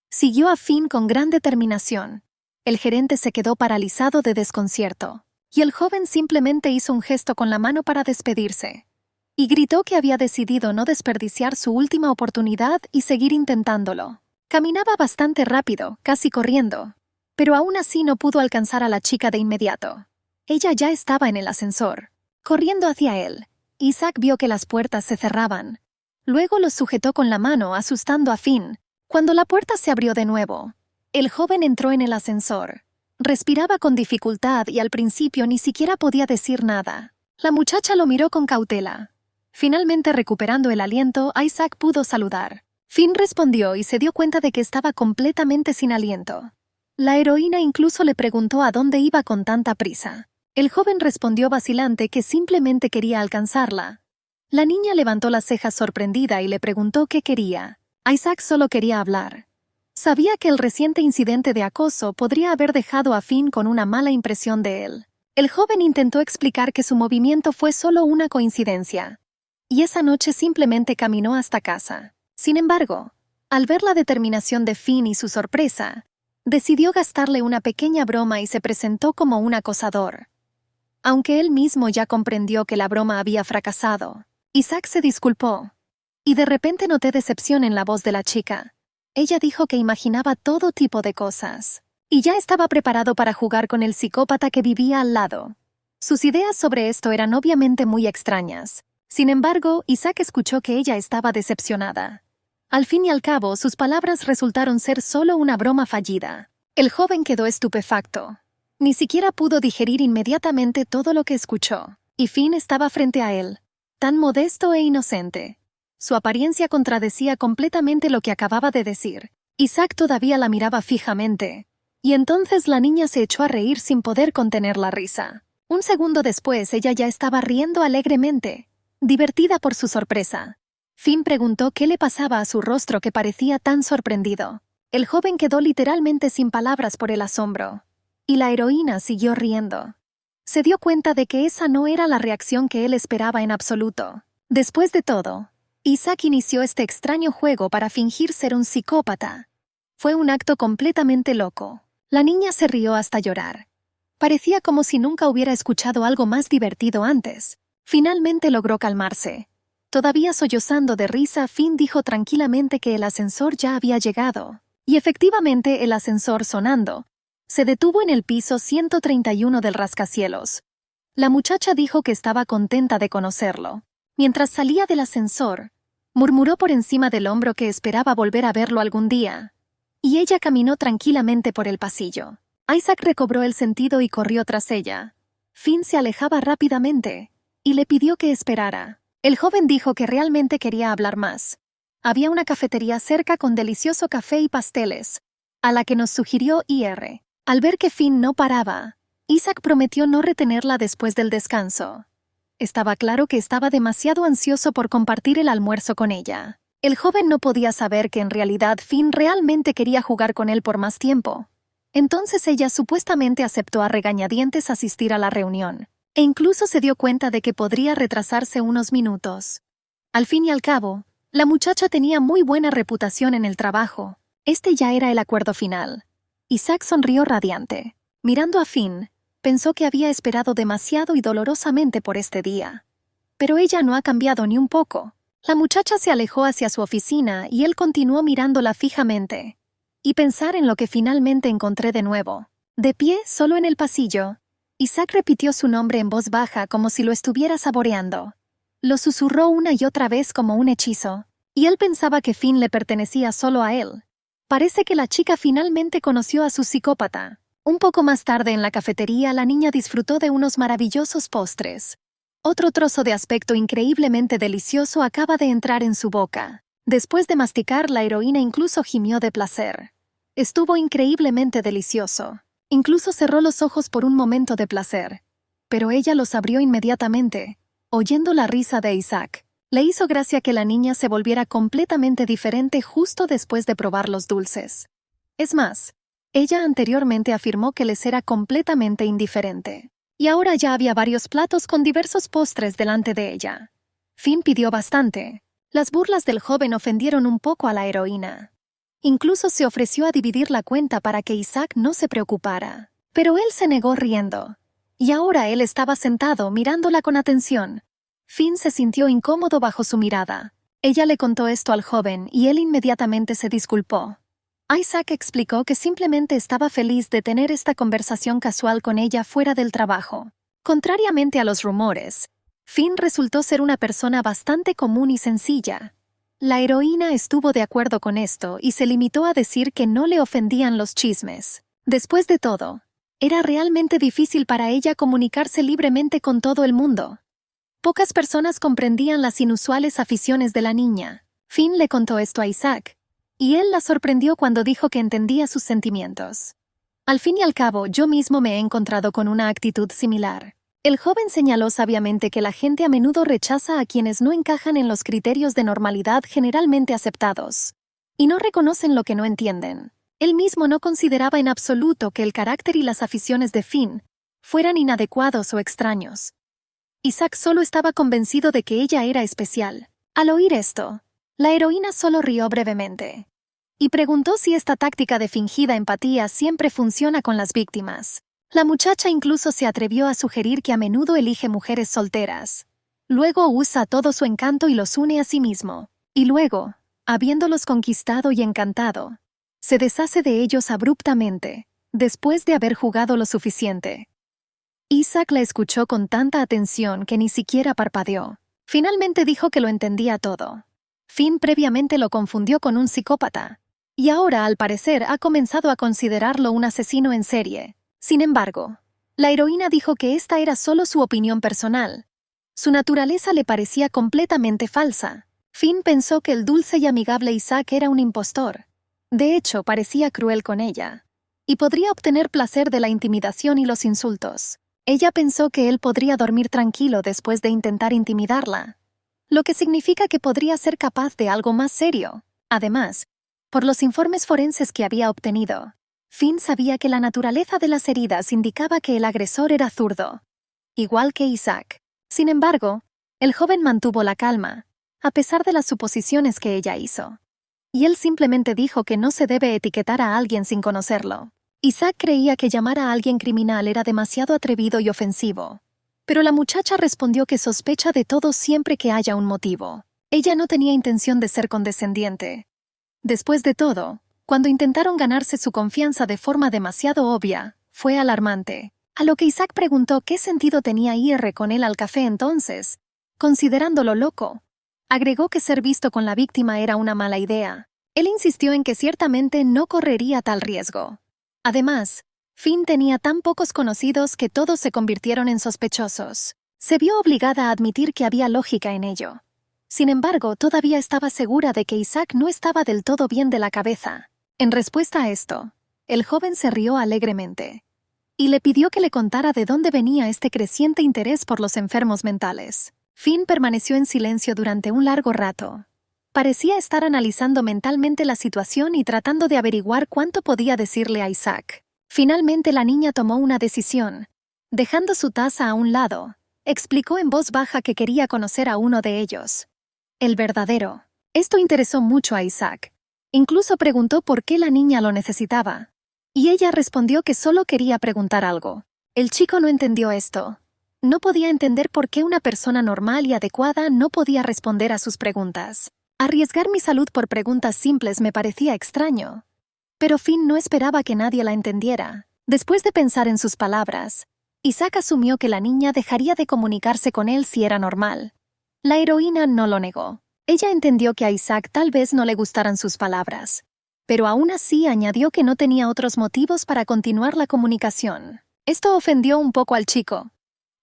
Siguió a Finn con gran determinación. El gerente se quedó paralizado de desconcierto, y el joven simplemente hizo un gesto con la mano para despedirse. Y gritó que había decidido no desperdiciar su última oportunidad y seguir intentándolo. Caminaba bastante rápido, casi corriendo, pero aún así no pudo alcanzar a la chica de inmediato. Ella ya estaba en el ascensor. Corriendo hacia él, Isaac vio que las puertas se cerraban. Luego los sujetó con la mano, asustando a Finn. Cuando la puerta se abrió de nuevo, el joven entró en el ascensor. Respiraba con dificultad y al principio ni siquiera podía decir nada. La muchacha lo miró con cautela. Finalmente, recuperando el aliento, Isaac pudo saludar. Finn respondió y se dio cuenta de que estaba completamente sin aliento. La heroína incluso le preguntó a dónde iba con tanta prisa. El joven respondió vacilante que simplemente quería alcanzarla. La niña levantó las cejas sorprendida y le preguntó qué quería. Isaac solo quería hablar. Sabía que el reciente incidente de acoso podría haber dejado a Finn con una mala impresión de él. El joven intentó explicar que su movimiento fue solo una coincidencia, y esa noche simplemente caminó hasta casa. Sin embargo, al ver la determinación de Finn y su sorpresa, decidió gastarle una pequeña broma y se presentó como un acosador. Aunque él mismo ya comprendió que la broma había fracasado, Isaac se disculpó. Y de repente noté decepción en la voz de la chica. Ella dijo que imaginaba todo tipo de cosas, y ya estaba preparado para jugar con el psicópata que vivía al lado. Sus ideas sobre esto eran obviamente muy extrañas. Sin embargo, Isaac escuchó que ella estaba decepcionada. Al fin y al cabo, sus palabras resultaron ser solo una broma fallida. El joven quedó estupefacto. Ni siquiera pudo digerir inmediatamente todo lo que escuchó. Y Finn estaba frente a él, tan modesto e inocente. Su apariencia contradecía completamente lo que acababa de decir. Isaac todavía la miraba fijamente. Y entonces la niña se echó a reír sin poder contener la risa. Un segundo después ella ya estaba riendo alegremente, divertida por su sorpresa. Finn preguntó qué le pasaba a su rostro que parecía tan sorprendido. El joven quedó literalmente sin palabras por el asombro. Y la heroína siguió riendo. Se dio cuenta de que esa no era la reacción que él esperaba en absoluto. Después de todo, Isaac inició este extraño juego para fingir ser un psicópata. Fue un acto completamente loco. La niña se rió hasta llorar. Parecía como si nunca hubiera escuchado algo más divertido antes. Finalmente logró calmarse. Todavía sollozando de risa, Finn dijo tranquilamente que el ascensor ya había llegado. Y efectivamente el ascensor sonando se detuvo en el piso 131 del rascacielos. La muchacha dijo que estaba contenta de conocerlo. Mientras salía del ascensor, murmuró por encima del hombro que esperaba volver a verlo algún día. Y ella caminó tranquilamente por el pasillo. Isaac recobró el sentido y corrió tras ella. Finn se alejaba rápidamente y le pidió que esperara. El joven dijo que realmente quería hablar más. Había una cafetería cerca con delicioso café y pasteles, a la que nos sugirió IR. Al ver que Finn no paraba, Isaac prometió no retenerla después del descanso. Estaba claro que estaba demasiado ansioso por compartir el almuerzo con ella. El joven no podía saber que en realidad Finn realmente quería jugar con él por más tiempo. Entonces ella supuestamente aceptó a regañadientes asistir a la reunión, e incluso se dio cuenta de que podría retrasarse unos minutos. Al fin y al cabo, la muchacha tenía muy buena reputación en el trabajo. Este ya era el acuerdo final. Isaac sonrió radiante. Mirando a Finn, pensó que había esperado demasiado y dolorosamente por este día. Pero ella no ha cambiado ni un poco. La muchacha se alejó hacia su oficina y él continuó mirándola fijamente. Y pensar en lo que finalmente encontré de nuevo. De pie, solo en el pasillo, Isaac repitió su nombre en voz baja como si lo estuviera saboreando. Lo susurró una y otra vez como un hechizo, y él pensaba que Finn le pertenecía solo a él. Parece que la chica finalmente conoció a su psicópata. Un poco más tarde en la cafetería la niña disfrutó de unos maravillosos postres. Otro trozo de aspecto increíblemente delicioso acaba de entrar en su boca. Después de masticar, la heroína incluso gimió de placer. Estuvo increíblemente delicioso. Incluso cerró los ojos por un momento de placer. Pero ella los abrió inmediatamente, oyendo la risa de Isaac. Le hizo gracia que la niña se volviera completamente diferente justo después de probar los dulces. Es más, ella anteriormente afirmó que les era completamente indiferente. Y ahora ya había varios platos con diversos postres delante de ella. Finn pidió bastante. Las burlas del joven ofendieron un poco a la heroína. Incluso se ofreció a dividir la cuenta para que Isaac no se preocupara. Pero él se negó riendo. Y ahora él estaba sentado mirándola con atención. Finn se sintió incómodo bajo su mirada. Ella le contó esto al joven y él inmediatamente se disculpó. Isaac explicó que simplemente estaba feliz de tener esta conversación casual con ella fuera del trabajo. Contrariamente a los rumores, Finn resultó ser una persona bastante común y sencilla. La heroína estuvo de acuerdo con esto y se limitó a decir que no le ofendían los chismes. Después de todo, era realmente difícil para ella comunicarse libremente con todo el mundo. Pocas personas comprendían las inusuales aficiones de la niña. Finn le contó esto a Isaac, y él la sorprendió cuando dijo que entendía sus sentimientos. Al fin y al cabo, yo mismo me he encontrado con una actitud similar. El joven señaló sabiamente que la gente a menudo rechaza a quienes no encajan en los criterios de normalidad generalmente aceptados, y no reconocen lo que no entienden. Él mismo no consideraba en absoluto que el carácter y las aficiones de Finn fueran inadecuados o extraños. Isaac solo estaba convencido de que ella era especial. Al oír esto, la heroína solo rió brevemente y preguntó si esta táctica de fingida empatía siempre funciona con las víctimas. La muchacha incluso se atrevió a sugerir que a menudo elige mujeres solteras. Luego usa todo su encanto y los une a sí mismo. Y luego, habiéndolos conquistado y encantado, se deshace de ellos abruptamente, después de haber jugado lo suficiente. Isaac la escuchó con tanta atención que ni siquiera parpadeó. Finalmente dijo que lo entendía todo. Finn previamente lo confundió con un psicópata, y ahora, al parecer, ha comenzado a considerarlo un asesino en serie. Sin embargo, la heroína dijo que esta era solo su opinión personal. Su naturaleza le parecía completamente falsa. Finn pensó que el dulce y amigable Isaac era un impostor. De hecho, parecía cruel con ella. Y podría obtener placer de la intimidación y los insultos. Ella pensó que él podría dormir tranquilo después de intentar intimidarla, lo que significa que podría ser capaz de algo más serio. Además, por los informes forenses que había obtenido, Finn sabía que la naturaleza de las heridas indicaba que el agresor era zurdo, igual que Isaac. Sin embargo, el joven mantuvo la calma, a pesar de las suposiciones que ella hizo. Y él simplemente dijo que no se debe etiquetar a alguien sin conocerlo. Isaac creía que llamar a alguien criminal era demasiado atrevido y ofensivo. Pero la muchacha respondió que sospecha de todo siempre que haya un motivo. Ella no tenía intención de ser condescendiente. Después de todo, cuando intentaron ganarse su confianza de forma demasiado obvia, fue alarmante. A lo que Isaac preguntó qué sentido tenía ir con él al café entonces, considerándolo loco. Agregó que ser visto con la víctima era una mala idea. Él insistió en que ciertamente no correría tal riesgo. Además, Finn tenía tan pocos conocidos que todos se convirtieron en sospechosos. Se vio obligada a admitir que había lógica en ello. Sin embargo, todavía estaba segura de que Isaac no estaba del todo bien de la cabeza. En respuesta a esto, el joven se rió alegremente y le pidió que le contara de dónde venía este creciente interés por los enfermos mentales. Finn permaneció en silencio durante un largo rato. Parecía estar analizando mentalmente la situación y tratando de averiguar cuánto podía decirle a Isaac. Finalmente la niña tomó una decisión. Dejando su taza a un lado, explicó en voz baja que quería conocer a uno de ellos. El verdadero. Esto interesó mucho a Isaac. Incluso preguntó por qué la niña lo necesitaba. Y ella respondió que solo quería preguntar algo. El chico no entendió esto. No podía entender por qué una persona normal y adecuada no podía responder a sus preguntas. Arriesgar mi salud por preguntas simples me parecía extraño. Pero Finn no esperaba que nadie la entendiera. Después de pensar en sus palabras, Isaac asumió que la niña dejaría de comunicarse con él si era normal. La heroína no lo negó. Ella entendió que a Isaac tal vez no le gustaran sus palabras, pero aún así añadió que no tenía otros motivos para continuar la comunicación. Esto ofendió un poco al chico.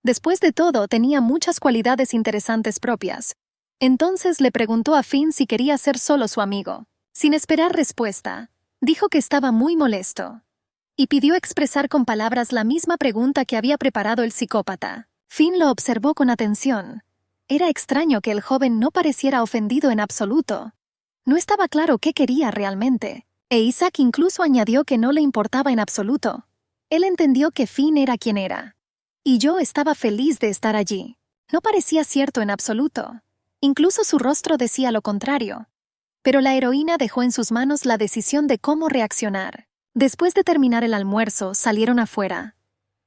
Después de todo, tenía muchas cualidades interesantes propias. Entonces le preguntó a Finn si quería ser solo su amigo. Sin esperar respuesta, dijo que estaba muy molesto y pidió expresar con palabras la misma pregunta que había preparado el psicópata. Finn lo observó con atención. Era extraño que el joven no pareciera ofendido en absoluto. No estaba claro qué quería realmente, e Isaac incluso añadió que no le importaba en absoluto. Él entendió que Finn era quien era. Y yo estaba feliz de estar allí. No parecía cierto en absoluto. Incluso su rostro decía lo contrario. Pero la heroína dejó en sus manos la decisión de cómo reaccionar. Después de terminar el almuerzo, salieron afuera.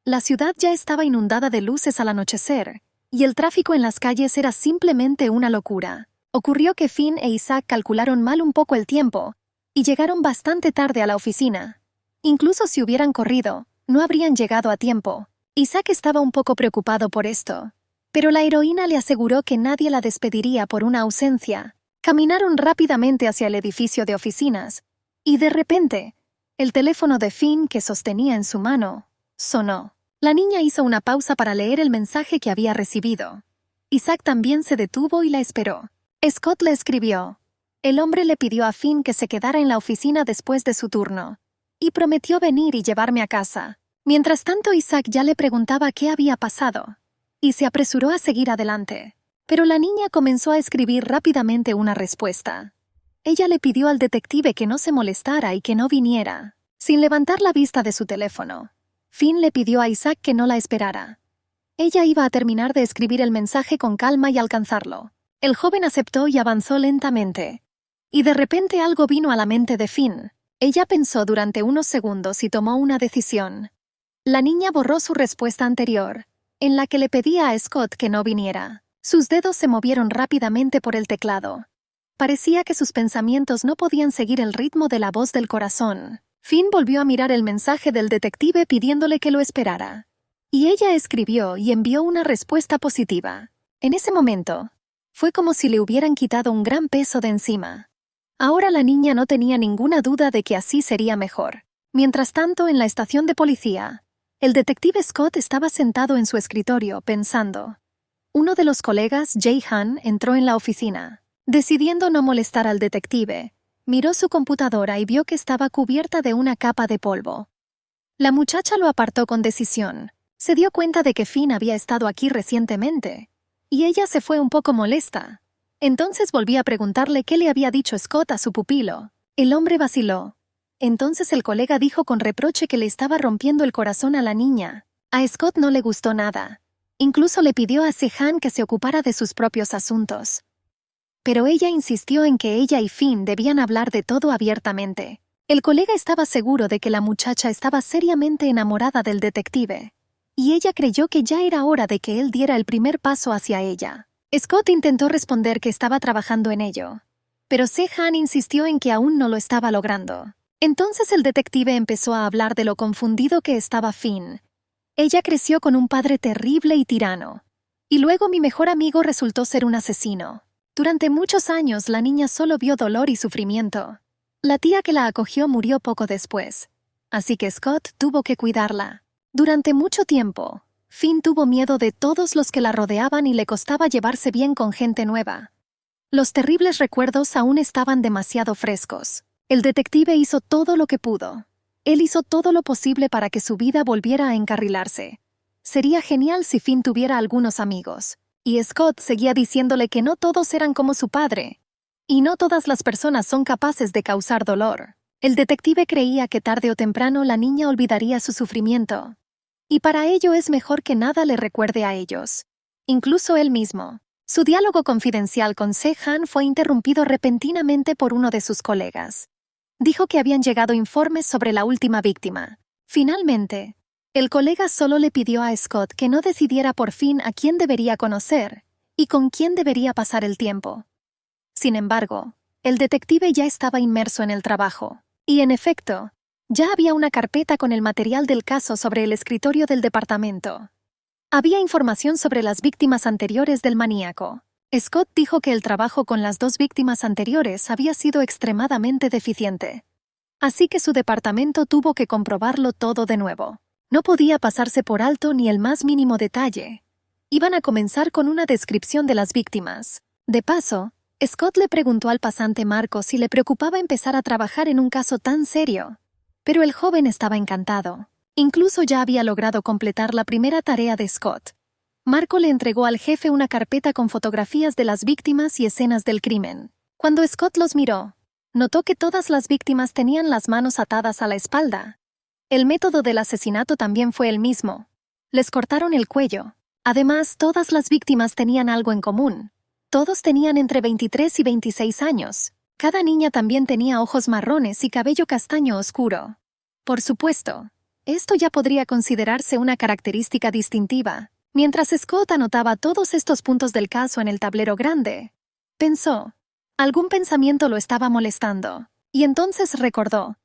La ciudad ya estaba inundada de luces al anochecer, y el tráfico en las calles era simplemente una locura. Ocurrió que Finn e Isaac calcularon mal un poco el tiempo, y llegaron bastante tarde a la oficina. Incluso si hubieran corrido, no habrían llegado a tiempo. Isaac estaba un poco preocupado por esto, pero la heroína le aseguró que nadie la despediría por una ausencia. Caminaron rápidamente hacia el edificio de oficinas, y de repente, el teléfono de Finn que sostenía en su mano sonó. La niña hizo una pausa para leer el mensaje que había recibido. Isaac también se detuvo y la esperó. Scott le escribió. El hombre le pidió a Finn que se quedara en la oficina después de su turno, y prometió venir y llevarme a casa. Mientras tanto, Isaac ya le preguntaba qué había pasado, y se apresuró a seguir adelante. Pero la niña comenzó a escribir rápidamente una respuesta. Ella le pidió al detective que no se molestara y que no viniera. Sin levantar la vista de su teléfono, Finn le pidió a Isaac que no la esperara. Ella iba a terminar de escribir el mensaje con calma y alcanzarlo. El joven aceptó y avanzó lentamente. Y de repente algo vino a la mente de Finn. Ella pensó durante unos segundos y tomó una decisión. La niña borró su respuesta anterior, en la que le pedía a Scott que no viniera. Sus dedos se movieron rápidamente por el teclado. Parecía que sus pensamientos no podían seguir el ritmo de la voz del corazón. Finn volvió a mirar el mensaje del detective pidiéndole que lo esperara. Y ella escribió y envió una respuesta positiva. En ese momento, Fue como si le hubieran quitado un gran peso de encima. Ahora la niña no tenía ninguna duda de que así sería mejor. Mientras tanto, en la estación de policía, el detective Scott estaba sentado en su escritorio, pensando. Uno de los colegas, Jay Han, entró en la oficina. Decidiendo no molestar al detective, miró su computadora y vio que estaba cubierta de una capa de polvo. La muchacha lo apartó con decisión. Se dio cuenta de que Finn había estado aquí recientemente, y ella se fue un poco molesta. Entonces volvió a preguntarle qué le había dicho Scott a su pupilo. El hombre vaciló. Entonces el colega dijo con reproche que le estaba rompiendo el corazón a la niña. A Scott no le gustó nada. Incluso le pidió a Sehan que se ocupara de sus propios asuntos. Pero ella insistió en que ella y Finn debían hablar de todo abiertamente. El colega estaba seguro de que la muchacha estaba seriamente enamorada del detective, y ella creyó que ya era hora de que él diera el primer paso hacia ella. Scott intentó responder que estaba trabajando en ello, pero Sehan insistió en que aún no lo estaba logrando. Entonces el detective empezó a hablar de lo confundido que estaba Finn. Ella creció con un padre terrible y tirano, y luego mi mejor amigo resultó ser un asesino. Durante muchos años la niña solo vio dolor y sufrimiento. La tía que la acogió murió poco después, así que Scott tuvo que cuidarla. Durante mucho tiempo, Finn tuvo miedo de todos los que la rodeaban y le costaba llevarse bien con gente nueva. Los terribles recuerdos aún estaban demasiado frescos. El detective hizo todo lo que pudo. Él hizo todo lo posible para que su vida volviera a encarrilarse. Sería genial si Finn tuviera algunos amigos. Y Scott seguía diciéndole que no todos eran como su padre. Y no todas las personas son capaces de causar dolor. El detective creía que tarde o temprano la niña olvidaría su sufrimiento. Y para ello es mejor que nada le recuerde a ellos. Incluso él mismo. Su diálogo confidencial con Sehan fue interrumpido repentinamente por uno de sus colegas. Dijo que habían llegado informes sobre la última víctima. Finalmente, el colega solo le pidió a Scott que no decidiera por fin a quién debería conocer y con quién debería pasar el tiempo. Sin embargo, el detective ya estaba inmerso en el trabajo, y en efecto, ya había una carpeta con el material del caso sobre el escritorio del departamento. Había información sobre las víctimas anteriores del maníaco. Scott dijo que el trabajo con las dos víctimas anteriores había sido extremadamente deficiente. Así que su departamento tuvo que comprobarlo todo de nuevo. No podía pasarse por alto ni el más mínimo detalle. Iban a comenzar con una descripción de las víctimas. De paso, Scott le preguntó al pasante Marco si le preocupaba empezar a trabajar en un caso tan serio. Pero el joven estaba encantado. Incluso ya había logrado completar la primera tarea de Scott. Marco le entregó al jefe una carpeta con fotografías de las víctimas y escenas del crimen. Cuando Scott los miró, notó que todas las víctimas tenían las manos atadas a la espalda. El método del asesinato también fue el mismo. Les cortaron el cuello. Además, todas las víctimas tenían algo en común. Todos tenían entre 23 y 26 años. Cada niña también tenía ojos marrones y cabello castaño oscuro. Por supuesto, esto ya podría considerarse una característica distintiva. Mientras Scott anotaba todos estos puntos del caso en el tablero grande, pensó. Algún pensamiento lo estaba molestando. Y entonces recordó.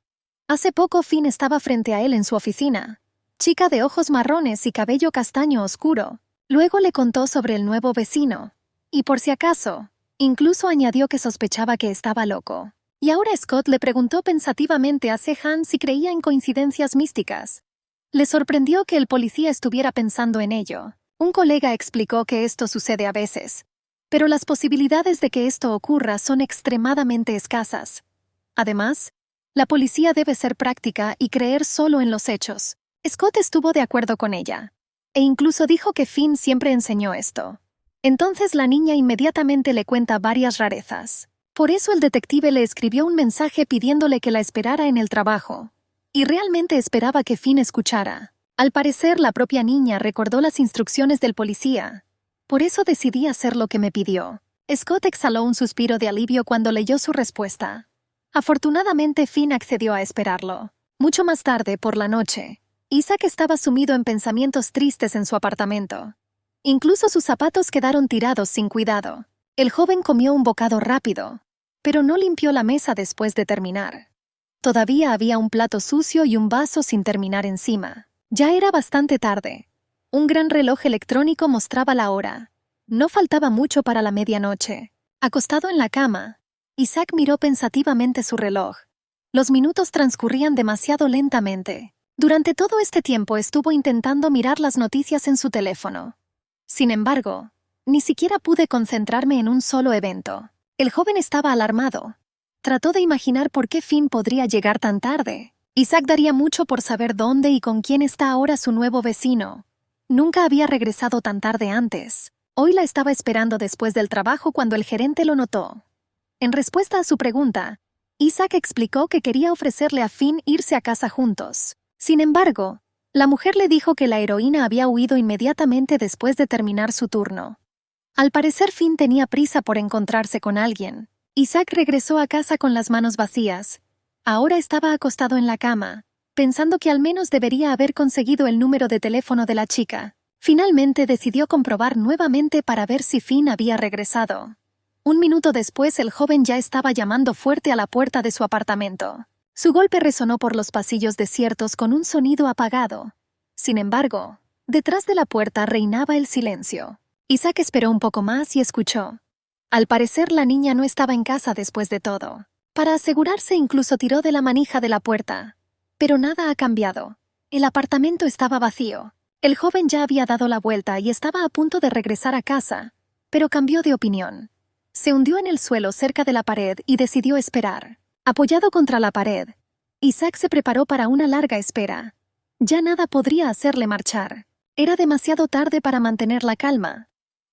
Hace poco Finn estaba frente a él en su oficina. Chica de ojos marrones y cabello castaño oscuro. Luego le contó sobre el nuevo vecino. Y por si acaso, incluso añadió que sospechaba que estaba loco. Y ahora Scott le preguntó pensativamente a Sehan si creía en coincidencias místicas. Le sorprendió que el policía estuviera pensando en ello. Un colega explicó que esto sucede a veces, pero las posibilidades de que esto ocurra son extremadamente escasas. Además, la policía debe ser práctica y creer solo en los hechos. Scott estuvo de acuerdo con ella, e incluso dijo que Finn siempre enseñó esto. Entonces la niña inmediatamente le cuenta varias rarezas. Por eso el detective le escribió un mensaje pidiéndole que la esperara en el trabajo. Y realmente esperaba que Finn escuchara. Al parecer, la propia niña recordó las instrucciones del policía. Por eso decidí hacer lo que me pidió. Scott exhaló un suspiro de alivio cuando leyó su respuesta. Afortunadamente, Finn accedió a esperarlo. Mucho más tarde, por la noche, Isaac estaba sumido en pensamientos tristes en su apartamento. Incluso sus zapatos quedaron tirados sin cuidado. El joven comió un bocado rápido, pero no limpió la mesa después de terminar. Todavía había un plato sucio y un vaso sin terminar encima. Ya era bastante tarde. Un gran reloj electrónico mostraba la hora. No faltaba mucho para la medianoche. Acostado en la cama, Isaac miró pensativamente su reloj. Los minutos transcurrían demasiado lentamente. Durante todo este tiempo estuvo intentando mirar las noticias en su teléfono. Sin embargo, ni siquiera pude concentrarme en un solo evento. El joven estaba alarmado. Trató de imaginar por qué Finn podría llegar tan tarde. Isaac daría mucho por saber dónde y con quién está ahora su nuevo vecino. Nunca había regresado tan tarde antes. Hoy la estaba esperando después del trabajo cuando el gerente lo notó. En respuesta a su pregunta, Isaac explicó que quería ofrecerle a Finn irse a casa juntos. Sin embargo, la mujer le dijo que la heroína había huido inmediatamente después de terminar su turno. Al parecer Finn tenía prisa por encontrarse con alguien. Isaac regresó a casa con las manos vacías. Ahora estaba acostado en la cama, pensando que al menos debería haber conseguido el número de teléfono de la chica. Finalmente decidió comprobar nuevamente para ver si Finn había regresado. Un minuto después el joven ya estaba llamando fuerte a la puerta de su apartamento. Su golpe resonó por los pasillos desiertos con un sonido apagado. Sin embargo, detrás de la puerta reinaba el silencio. Isaac esperó un poco más y escuchó. Al parecer la niña no estaba en casa después de todo. Para asegurarse incluso tiró de la manija de la puerta. Pero nada ha cambiado. El apartamento estaba vacío. El joven ya había dado la vuelta y estaba a punto de regresar a casa, pero cambió de opinión. Se hundió en el suelo cerca de la pared y decidió esperar. Apoyado contra la pared, Isaac se preparó para una larga espera. Ya nada podría hacerle marchar. Era demasiado tarde para mantener la calma.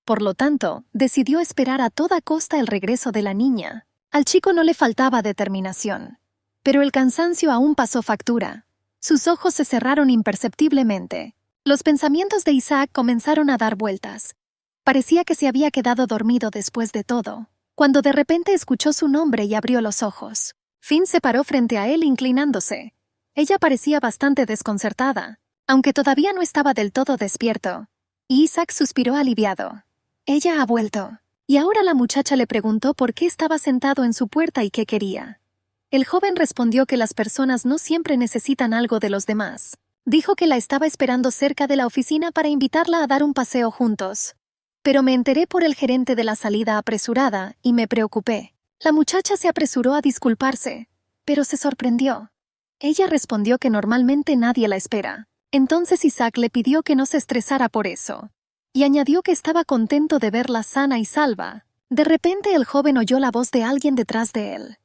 Por lo tanto, decidió esperar a toda costa el regreso de la niña. Al chico no le faltaba determinación. Pero el cansancio aún pasó factura. Sus ojos se cerraron imperceptiblemente. Los pensamientos de Isaac comenzaron a dar vueltas. Parecía que se había quedado dormido después de todo, cuando de repente escuchó su nombre y abrió los ojos. Finn se paró frente a él inclinándose. Ella parecía bastante desconcertada, aunque todavía no estaba del todo despierto. Y Isaac suspiró aliviado. Ella ha vuelto. Y ahora la muchacha le preguntó por qué estaba sentado en su puerta y qué quería. El joven respondió que las personas no siempre necesitan algo de los demás. Dijo que la estaba esperando cerca de la oficina para invitarla a dar un paseo juntos. Pero me enteré por el gerente de la salida apresurada y me preocupé. La muchacha se apresuró a disculparse, pero se sorprendió. Ella respondió que normalmente nadie la espera. Entonces Isaac le pidió que no se estresara por eso. Y añadió que estaba contento de verla sana y salva. De repente el joven oyó la voz de alguien detrás de él.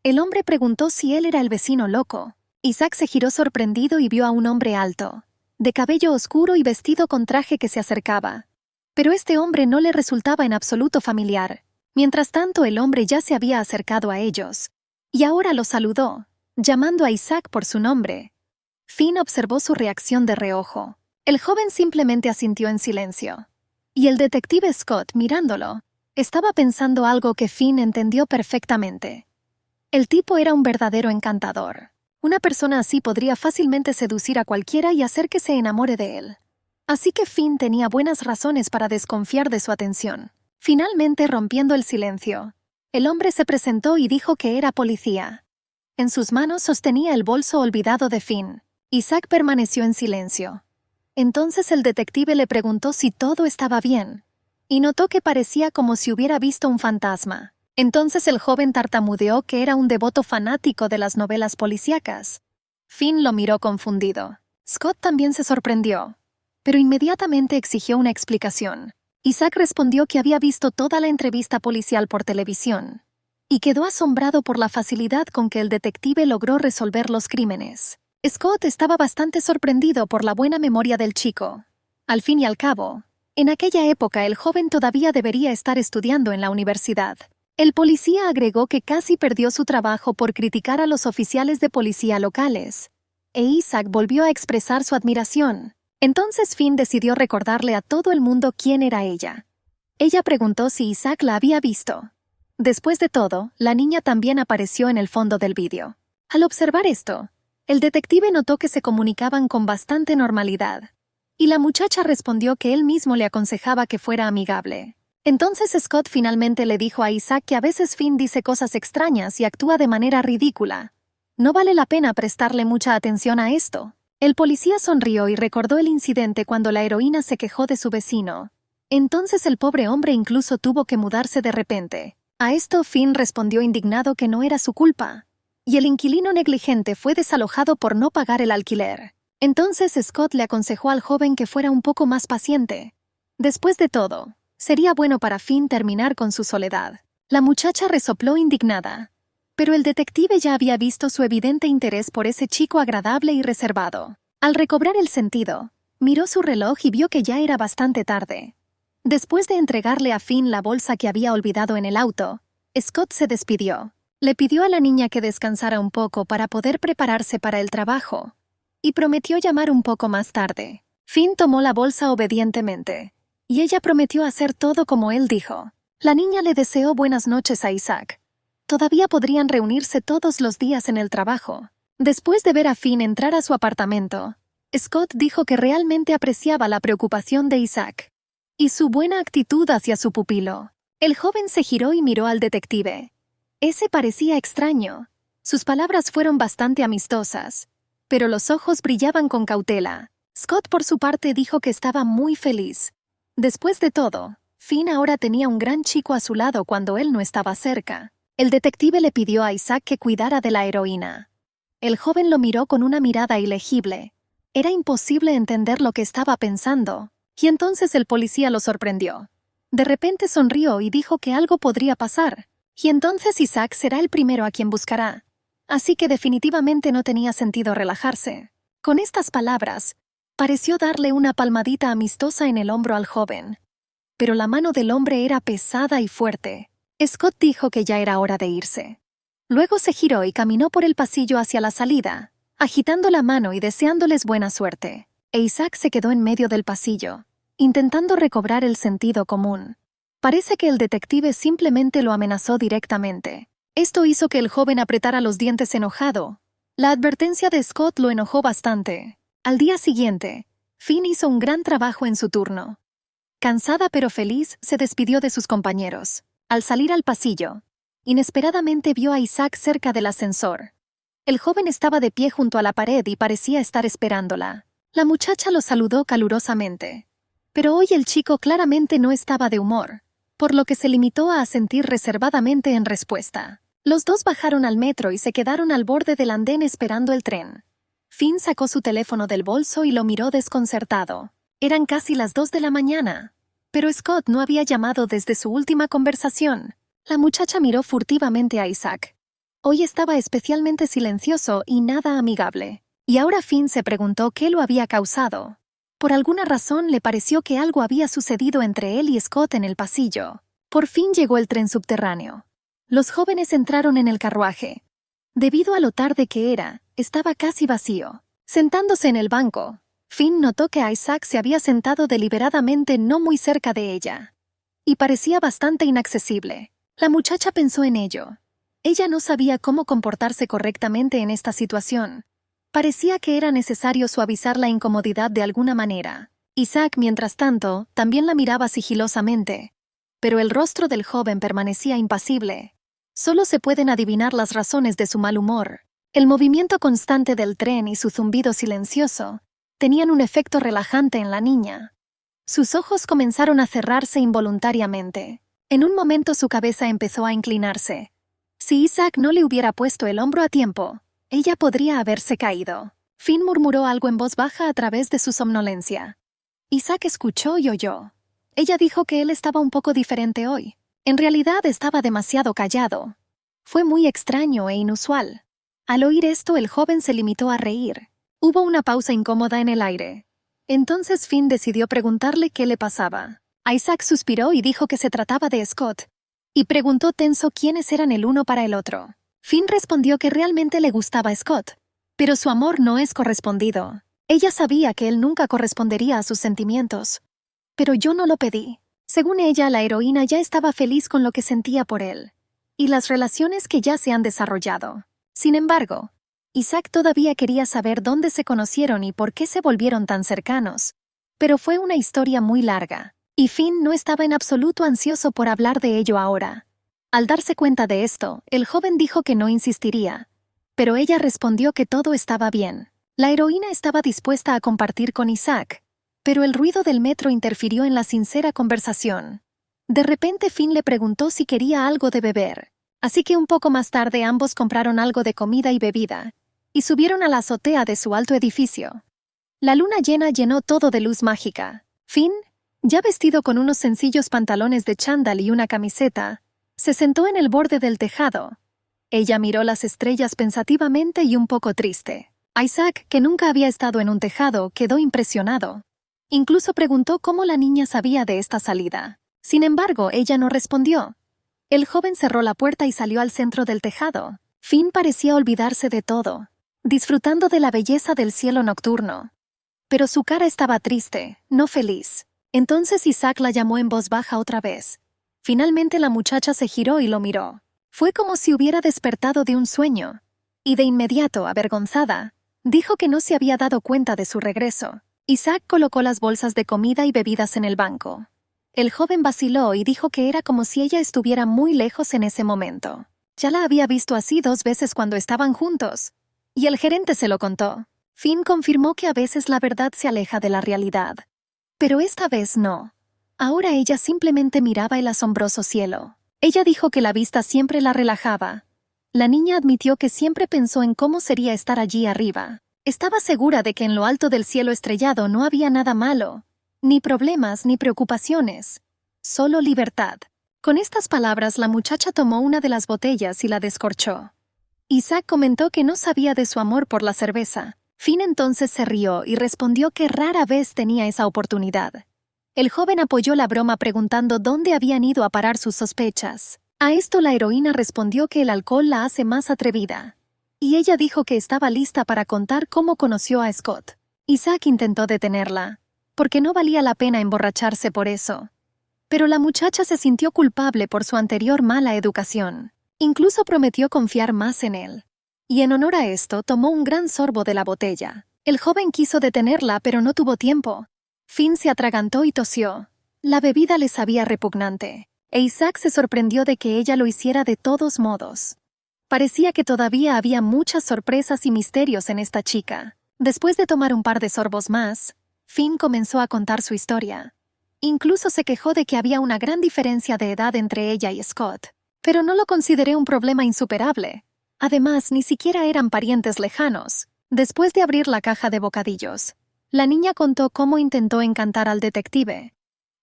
El hombre preguntó si él era el vecino loco. Isaac se giró sorprendido y vio a un hombre alto, de cabello oscuro y vestido con traje que se acercaba. Pero este hombre no le resultaba en absoluto familiar. Mientras tanto, el hombre ya se había acercado a ellos. Y ahora lo saludó, llamando a Isaac por su nombre. Finn observó su reacción de reojo. El joven simplemente asintió en silencio. Y el detective Scott, mirándolo, estaba pensando algo que Finn entendió perfectamente. El tipo era un verdadero encantador. Una persona así podría fácilmente seducir a cualquiera y hacer que se enamore de él. Así que Finn tenía buenas razones para desconfiar de su atención. Finalmente, rompiendo el silencio, el hombre se presentó y dijo que era policía. En sus manos sostenía el bolso olvidado de Finn. Isaac permaneció en silencio. Entonces el detective le preguntó si todo estaba bien, y notó que parecía como si hubiera visto un fantasma. Entonces el joven tartamudeó que era un devoto fanático de las novelas policíacas. Finn lo miró confundido. Scott también se sorprendió, pero inmediatamente exigió una explicación. Isaac respondió que había visto toda la entrevista policial por televisión, y quedó asombrado por la facilidad con que el detective logró resolver los crímenes. Scott estaba bastante sorprendido por la buena memoria del chico. Al fin y al cabo, en aquella época el joven todavía debería estar estudiando en la universidad. El policía agregó que casi perdió su trabajo por criticar a los oficiales de policía locales, e Isaac volvió a expresar su admiración. Entonces Finn decidió recordarle a todo el mundo quién era ella. Ella preguntó si Isaac la había visto. Después de todo, la niña también apareció en el fondo del vídeo. Al observar esto, el detective notó que se comunicaban con bastante normalidad, y la muchacha respondió que él mismo le aconsejaba que fuera amigable. Entonces Scott finalmente le dijo a Isaac que a veces Finn dice cosas extrañas y actúa de manera ridícula. No vale la pena prestarle mucha atención a esto. El policía sonrió y recordó el incidente cuando la heroína se quejó de su vecino. Entonces el pobre hombre incluso tuvo que mudarse de repente. A esto Finn respondió indignado que no era su culpa, y el inquilino negligente fue desalojado por no pagar el alquiler. Entonces Scott le aconsejó al joven que fuera un poco más paciente. Después de todo, sería bueno para Finn terminar con su soledad. La muchacha resopló indignada, pero el detective ya había visto su evidente interés por ese chico agradable y reservado. Al recobrar el sentido, miró su reloj y vio que ya era bastante tarde. Después de entregarle a Finn la bolsa que había olvidado en el auto, Scott se despidió. Le pidió a la niña que descansara un poco para poder prepararse para el trabajo, y prometió llamar un poco más tarde. Finn tomó la bolsa obedientemente, y ella prometió hacer todo como él dijo. La niña le deseó buenas noches a Isaac. Todavía podrían reunirse todos los días en el trabajo. Después de ver a Finn entrar a su apartamento, Scott dijo que realmente apreciaba la preocupación de Isaac y su buena actitud hacia su pupilo. El joven se giró y miró al detective. Ese parecía extraño. Sus palabras fueron bastante amistosas, pero los ojos brillaban con cautela. Scott, por su parte, dijo que estaba muy feliz. Después de todo, Finn ahora tenía un gran chico a su lado cuando él no estaba cerca. El detective le pidió a Isaac que cuidara de la heroína. El joven lo miró con una mirada ilegible. Era imposible entender lo que estaba pensando. Y entonces el policía lo sorprendió. De repente sonrió y dijo que algo podría pasar. Y entonces Isaac será el primero a quien buscará. Así que definitivamente no tenía sentido relajarse. Con estas palabras, pareció darle una palmadita amistosa en el hombro al joven. Pero la mano del hombre era pesada y fuerte. Scott dijo que ya era hora de irse. Luego se giró y caminó por el pasillo hacia la salida, agitando la mano y deseándoles buena suerte. E Isaac se quedó en medio del pasillo, intentando recobrar el sentido común. Parece que el detective simplemente lo amenazó directamente. Esto hizo que el joven apretara los dientes enojado. La advertencia de Scott lo enojó bastante. Al día siguiente, Finn hizo un gran trabajo en su turno. Cansada pero feliz, se despidió de sus compañeros. Al salir al pasillo, inesperadamente vio a Isaac cerca del ascensor. El joven estaba de pie junto a la pared y parecía estar esperándola. La muchacha lo saludó calurosamente. Pero hoy el chico claramente no estaba de humor, por lo que se limitó a asentir reservadamente en respuesta. Los dos bajaron al metro y se quedaron al borde del andén esperando el tren. Finn sacó su teléfono del bolso y lo miró desconcertado. Eran casi las 2 de la mañana, pero Scott no había llamado desde su última conversación. La muchacha miró furtivamente a Isaac. Hoy estaba especialmente silencioso y nada amigable. Y ahora Finn se preguntó qué lo había causado. Por alguna razón le pareció que algo había sucedido entre él y Scott en el pasillo. Por fin llegó el tren subterráneo. Los jóvenes entraron en el carruaje. Debido a lo tarde que era, estaba casi vacío. Sentándose en el banco, Finn notó que Isaac se había sentado deliberadamente no muy cerca de ella, y parecía bastante inaccesible. La muchacha pensó en ello. Ella no sabía cómo comportarse correctamente en esta situación. Parecía que era necesario suavizar la incomodidad de alguna manera. Isaac, mientras tanto, también la miraba sigilosamente, pero el rostro del joven permanecía impasible. Solo se pueden adivinar las razones de su mal humor. El movimiento constante del tren y su zumbido silencioso tenían un efecto relajante en la niña. Sus ojos comenzaron a cerrarse involuntariamente. En un momento su cabeza empezó a inclinarse. Si Isaac no le hubiera puesto el hombro a tiempo, ella podría haberse caído. Finn murmuró algo en voz baja a través de su somnolencia. Isaac escuchó y oyó. Ella dijo que él estaba un poco diferente hoy. En realidad estaba demasiado callado. Fue muy extraño e inusual. Al oír esto, el joven se limitó a reír. Hubo una pausa incómoda en el aire. Entonces Finn decidió preguntarle qué le pasaba. Isaac suspiró y dijo que se trataba de Scott, y preguntó tenso quiénes eran el uno para el otro. Finn respondió que realmente le gustaba a Scott, pero su amor no es correspondido. Ella sabía que él nunca correspondería a sus sentimientos. Pero yo no lo pedí. Según ella, la heroína ya estaba feliz con lo que sentía por él, y las relaciones que ya se han desarrollado. Sin embargo, Isaac todavía quería saber dónde se conocieron y por qué se volvieron tan cercanos. Pero fue una historia muy larga, y Finn no estaba en absoluto ansioso por hablar de ello ahora. Al darse cuenta de esto, el joven dijo que no insistiría, pero ella respondió que todo estaba bien. La heroína estaba dispuesta a compartir con Isaac, pero el ruido del metro interfirió en la sincera conversación. De repente Finn le preguntó si quería algo de beber, así que un poco más tarde ambos compraron algo de comida y bebida, y subieron a la azotea de su alto edificio. La luna llena llenó todo de luz mágica. Finn, ya vestido con unos sencillos pantalones de chándal y una camiseta, se sentó en el borde del tejado. Ella miró las estrellas pensativamente y un poco triste. Isaac, que nunca había estado en un tejado, quedó impresionado. Incluso preguntó cómo la niña sabía de esta salida. Sin embargo, ella no respondió. El joven cerró la puerta y salió al centro del tejado. Finn parecía olvidarse de todo, disfrutando de la belleza del cielo nocturno. Pero su cara estaba triste, no feliz. Entonces Isaac la llamó en voz baja otra vez. Finalmente la muchacha se giró y lo miró. Fue como si hubiera despertado de un sueño. Y de inmediato, avergonzada, dijo que no se había dado cuenta de su regreso. Isaac colocó las bolsas de comida y bebidas en el banco. El joven vaciló y dijo que era como si ella estuviera muy lejos en ese momento. Ya la había visto así 2 veces cuando estaban juntos. Y el gerente se lo contó. Finn confirmó que a veces la verdad se aleja de la realidad. Pero esta vez no. Ahora ella simplemente miraba el asombroso cielo. Ella dijo que la vista siempre la relajaba. La niña admitió que siempre pensó en cómo sería estar allí arriba. Estaba segura de que en lo alto del cielo estrellado no había nada malo, ni problemas ni preocupaciones, solo libertad. Con estas palabras la muchacha tomó una de las botellas y la descorchó. Isaac comentó que no sabía de su amor por la cerveza. Finn entonces se rió y respondió que rara vez tenía esa oportunidad. El joven apoyó la broma preguntando dónde habían ido a parar sus sospechas. A esto la heroína respondió que el alcohol la hace más atrevida. Y ella dijo que estaba lista para contar cómo conoció a Scott. Isaac intentó detenerla, porque no valía la pena emborracharse por eso. Pero la muchacha se sintió culpable por su anterior mala educación. Incluso prometió confiar más en él. Y en honor a esto tomó un gran sorbo de la botella. El joven quiso detenerla, pero no tuvo tiempo. Finn se atragantó y tosió. La bebida le sabía repugnante, e Isaac se sorprendió de que ella lo hiciera de todos modos. Parecía que todavía había muchas sorpresas y misterios en esta chica. Después de tomar un par de sorbos más, Finn comenzó a contar su historia. Incluso se quejó de que había una gran diferencia de edad entre ella y Scott. Pero no lo consideré un problema insuperable. Además, ni siquiera eran parientes lejanos. Después de abrir la caja de bocadillos, la niña contó cómo intentó encantar al detective.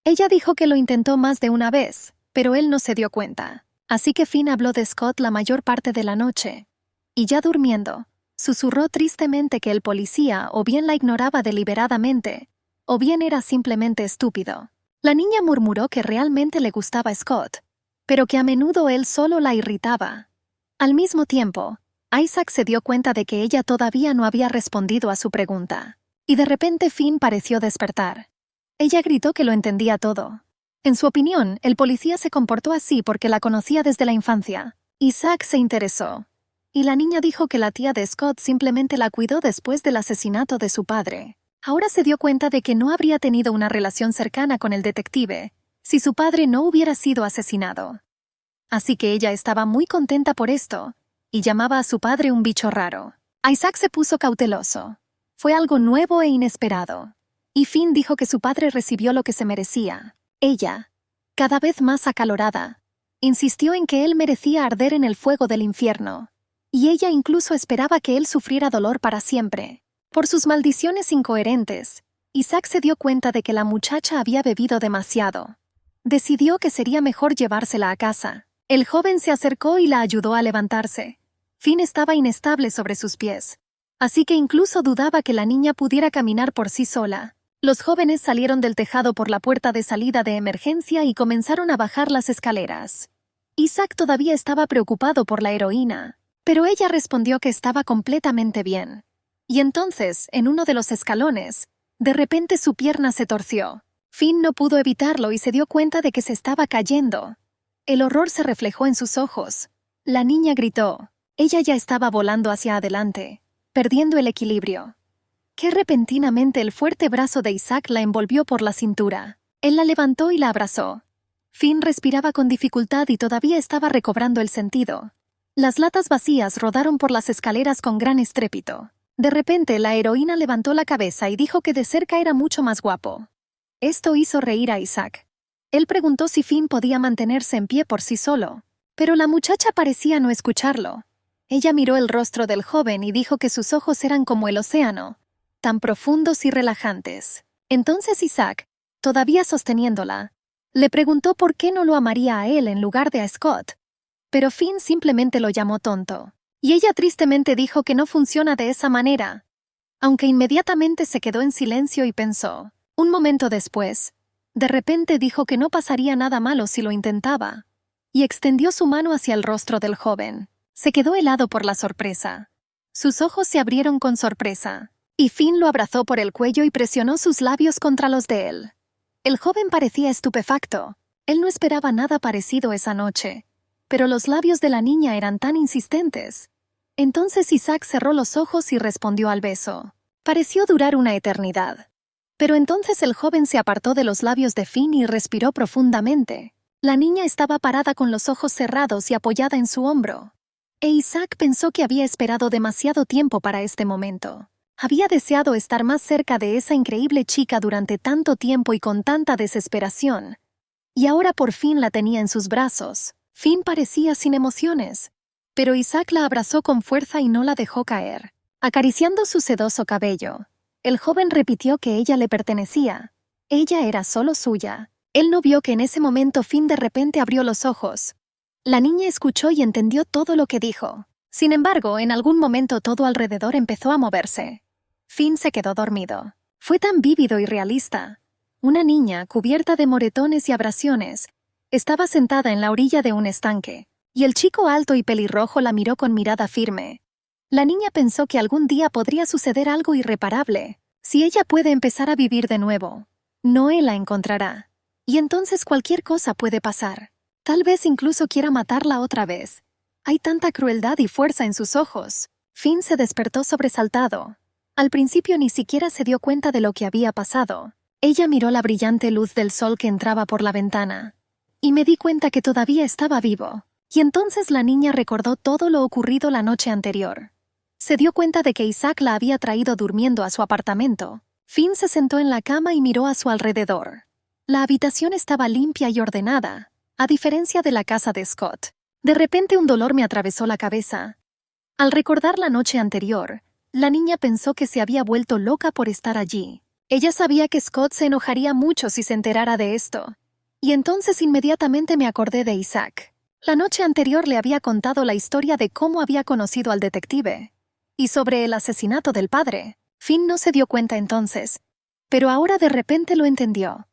Ella dijo que lo intentó más de una vez, pero él no se dio cuenta. Así que Finn habló de Scott la mayor parte de la noche. Y ya durmiendo, susurró tristemente que el policía o bien la ignoraba deliberadamente, o bien era simplemente estúpido. La niña murmuró que realmente le gustaba Scott, pero que a menudo él solo la irritaba. Al mismo tiempo, Isaac se dio cuenta de que ella todavía no había respondido a su pregunta. Y de repente Finn pareció despertar. Ella gritó que lo entendía todo. En su opinión, el policía se comportó así porque la conocía desde la infancia. Isaac se interesó. Y la niña dijo que la tía de Scott simplemente la cuidó después del asesinato de su padre. Ahora se dio cuenta de que no habría tenido una relación cercana con el detective si su padre no hubiera sido asesinado. Así que ella estaba muy contenta por esto, y llamaba a su padre un bicho raro. Isaac se puso cauteloso. Fue algo nuevo e inesperado. Y Finn dijo que su padre recibió lo que se merecía. Ella, cada vez más acalorada, insistió en que él merecía arder en el fuego del infierno. Y ella incluso esperaba que él sufriera dolor para siempre. Por sus maldiciones incoherentes, Isaac se dio cuenta de que la muchacha había bebido demasiado. Decidió que sería mejor llevársela a casa. El joven se acercó y la ayudó a levantarse. Finn estaba inestable sobre sus pies, así que incluso dudaba que la niña pudiera caminar por sí sola. Los jóvenes salieron del tejado por la puerta de salida de emergencia y comenzaron a bajar las escaleras. Isaac todavía estaba preocupado por la heroína, pero ella respondió que estaba completamente bien. Y entonces, en uno de los escalones, de repente su pierna se torció. Finn no pudo evitarlo y se dio cuenta de que se estaba cayendo. El horror se reflejó en sus ojos. La niña gritó. Ella ya estaba volando hacia adelante, perdiendo el equilibrio. Qué repentinamente el fuerte brazo de Isaac la envolvió por la cintura. Él la levantó y la abrazó. Finn respiraba con dificultad y todavía estaba recobrando el sentido. Las latas vacías rodaron por las escaleras con gran estrépito. De repente, la heroína levantó la cabeza y dijo que de cerca era mucho más guapo. Esto hizo reír a Isaac. Él preguntó si Finn podía mantenerse en pie por sí solo, pero la muchacha parecía no escucharlo. Ella miró el rostro del joven y dijo que sus ojos eran como el océano, tan profundos y relajantes. Entonces Isaac, todavía sosteniéndola, le preguntó por qué no lo amaría a él en lugar de a Scott. Pero Finn simplemente lo llamó tonto, y ella tristemente dijo que no funciona de esa manera, aunque inmediatamente se quedó en silencio y pensó. Un momento después, de repente dijo que no pasaría nada malo si lo intentaba, y extendió su mano hacia el rostro del joven. Se quedó helado por la sorpresa. Sus ojos se abrieron con sorpresa, y Finn lo abrazó por el cuello y presionó sus labios contra los de él. El joven parecía estupefacto. Él no esperaba nada parecido esa noche, pero los labios de la niña eran tan insistentes. Entonces Isaac cerró los ojos y respondió al beso. Pareció durar una eternidad. Pero entonces el joven se apartó de los labios de Finn y respiró profundamente. La niña estaba parada con los ojos cerrados y apoyada en su hombro. E Isaac pensó que había esperado demasiado tiempo para este momento. Había deseado estar más cerca de esa increíble chica durante tanto tiempo y con tanta desesperación. Y ahora por fin la tenía en sus brazos. Finn parecía sin emociones, pero Isaac la abrazó con fuerza y no la dejó caer. Acariciando su sedoso cabello, el joven repitió que ella le pertenecía. Ella era solo suya. Él no vio que en ese momento Finn de repente abrió los ojos. La niña escuchó y entendió todo lo que dijo. Sin embargo, en algún momento todo alrededor empezó a moverse. Finn se quedó dormido. Fue tan vívido y realista. Una niña, cubierta de moretones y abrasiones, estaba sentada en la orilla de un estanque, y el chico alto y pelirrojo la miró con mirada firme. La niña pensó que algún día podría suceder algo irreparable. Si ella puede empezar a vivir de nuevo, Noé la encontrará. Y entonces cualquier cosa puede pasar. Tal vez incluso quiera matarla otra vez. Hay tanta crueldad y fuerza en sus ojos. Finn se despertó sobresaltado. Al principio ni siquiera se dio cuenta de lo que había pasado. Ella miró la brillante luz del sol que entraba por la ventana. Y me di cuenta que todavía estaba vivo. Y entonces la niña recordó todo lo ocurrido la noche anterior. Se dio cuenta de que Isaac la había traído durmiendo a su apartamento. Finn se sentó en la cama y miró a su alrededor. La habitación estaba limpia y ordenada, a diferencia de la casa de Scott. De repente un dolor me atravesó la cabeza. Al recordar la noche anterior, la niña pensó que se había vuelto loca por estar allí. Ella sabía que Scott se enojaría mucho si se enterara de esto. Y entonces inmediatamente me acordé de Isaac. La noche anterior le había contado la historia de cómo había conocido al detective. Y sobre el asesinato del padre. Finn no se dio cuenta entonces, pero ahora de repente lo entendió.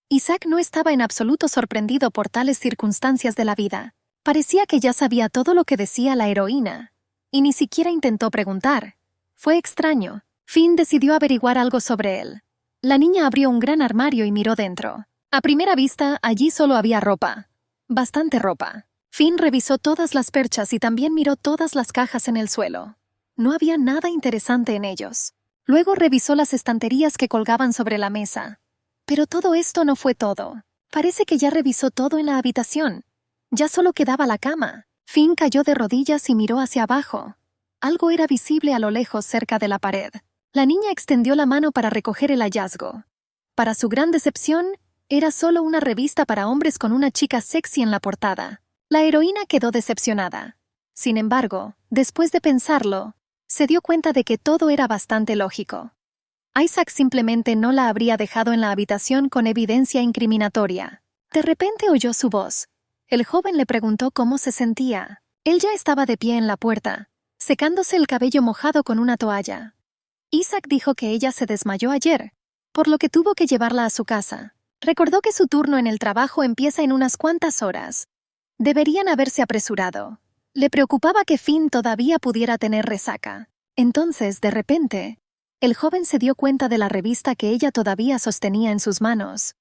Isaac no estaba en absoluto sorprendido por tales circunstancias de la vida. Parecía que ya sabía todo lo que decía la heroína, y ni siquiera intentó preguntar. Fue extraño. Finn decidió averiguar algo sobre él. La niña abrió un gran armario y miró dentro. A primera vista, allí solo había ropa. Bastante ropa. Finn revisó todas las perchas y también miró todas las cajas en el suelo. No había nada interesante en ellos. Luego revisó las estanterías que colgaban sobre la mesa. Pero todo esto no fue todo. Parece que ya revisó todo en la habitación. Ya solo quedaba la cama. Finn cayó de rodillas y miró hacia abajo. Algo era visible a lo lejos cerca de la pared. La niña extendió la mano para recoger el hallazgo. Para su gran decepción, era solo una revista para hombres con una chica sexy en la portada. La heroína quedó decepcionada. Sin embargo, después de pensarlo, se dio cuenta de que todo era bastante lógico. Isaac simplemente no la habría dejado en la habitación con evidencia incriminatoria. De repente oyó su voz. El joven le preguntó cómo se sentía. Él ya estaba de pie en la puerta, secándose el cabello mojado con una toalla. Isaac dijo que ella se desmayó ayer, por lo que tuvo que llevarla a su casa. Recordó que su turno en el trabajo empieza en unas cuantas horas. Deberían haberse apresurado. Le preocupaba que Finn todavía pudiera tener resaca. Entonces, de repente, el joven se dio cuenta de la revista que ella todavía sostenía en sus manos.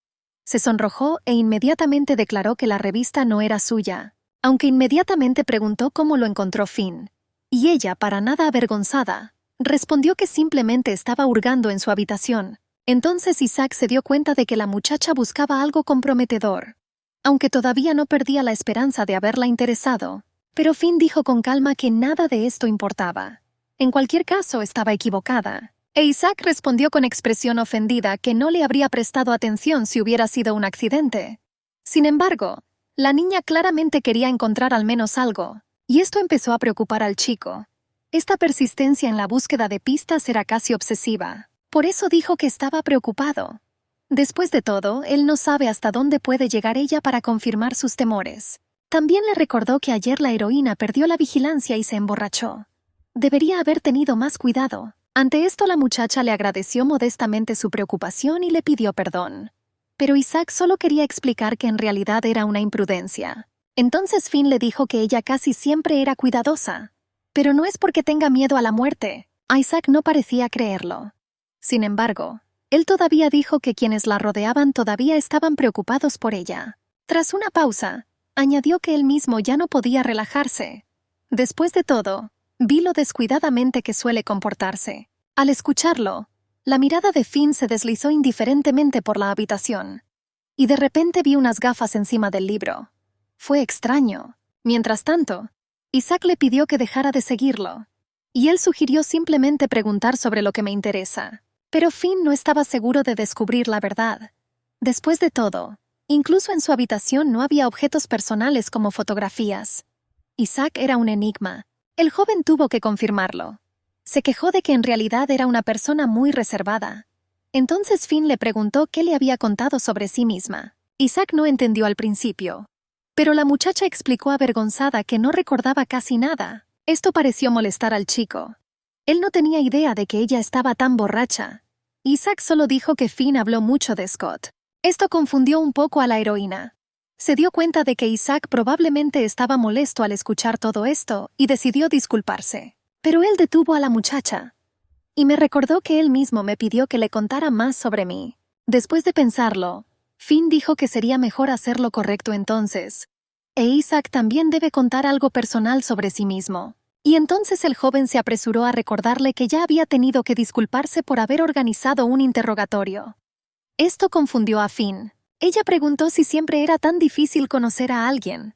Se sonrojó e inmediatamente declaró que la revista no era suya, aunque inmediatamente preguntó cómo lo encontró Finn. Y ella, para nada avergonzada, respondió que simplemente estaba hurgando en su habitación. Entonces Isaac se dio cuenta de que la muchacha buscaba algo comprometedor, aunque todavía no perdía la esperanza de haberla interesado. Pero Finn dijo con calma que nada de esto importaba. En cualquier caso, estaba equivocada. E Isaac respondió con expresión ofendida que no le habría prestado atención si hubiera sido un accidente. Sin embargo, la niña claramente quería encontrar al menos algo, y esto empezó a preocupar al chico. Esta persistencia en la búsqueda de pistas era casi obsesiva. Por eso dijo que estaba preocupado. Después de todo, él no sabe hasta dónde puede llegar ella para confirmar sus temores. También le recordó que ayer la heroína perdió la vigilancia y se emborrachó. Debería haber tenido más cuidado. Ante esto la muchacha le agradeció modestamente su preocupación y le pidió perdón. Pero Isaac solo quería explicar que en realidad era una imprudencia. Entonces Finn le dijo que ella casi siempre era cuidadosa. Pero no es porque tenga miedo a la muerte. A Isaac no parecía creerlo. Sin embargo, él todavía dijo que quienes la rodeaban todavía estaban preocupados por ella. Tras una pausa, añadió que él mismo ya no podía relajarse. Después de todo, vi lo descuidadamente que suele comportarse. Al escucharlo, la mirada de Finn se deslizó indiferentemente por la habitación. Y de repente vi unas gafas encima del libro. Fue extraño. Mientras tanto, Isaac le pidió que dejara de seguirlo. Y él sugirió simplemente preguntar sobre lo que me interesa. Pero Finn no estaba seguro de descubrir la verdad. Después de todo, incluso en su habitación no había objetos personales como fotografías. Isaac era un enigma. El joven tuvo que confirmarlo. Se quejó de que en realidad era una persona muy reservada. Entonces Finn le preguntó qué le había contado sobre sí misma. Isaac no entendió al principio. Pero la muchacha explicó avergonzada que no recordaba casi nada. Esto pareció molestar al chico. Él no tenía idea de que ella estaba tan borracha. Isaac solo dijo que Finn habló mucho de Scott. Esto confundió un poco a la heroína. Se dio cuenta de que Isaac probablemente estaba molesto al escuchar todo esto y decidió disculparse. Pero él detuvo a la muchacha. Y me recordó que él mismo me pidió que le contara más sobre mí. Después de pensarlo, Finn dijo que sería mejor hacer lo correcto entonces. E Isaac también debe contar algo personal sobre sí mismo. Y entonces el joven se apresuró a recordarle que ya había tenido que disculparse por haber organizado un interrogatorio. Esto confundió a Finn. Ella preguntó si siempre era tan difícil conocer a alguien.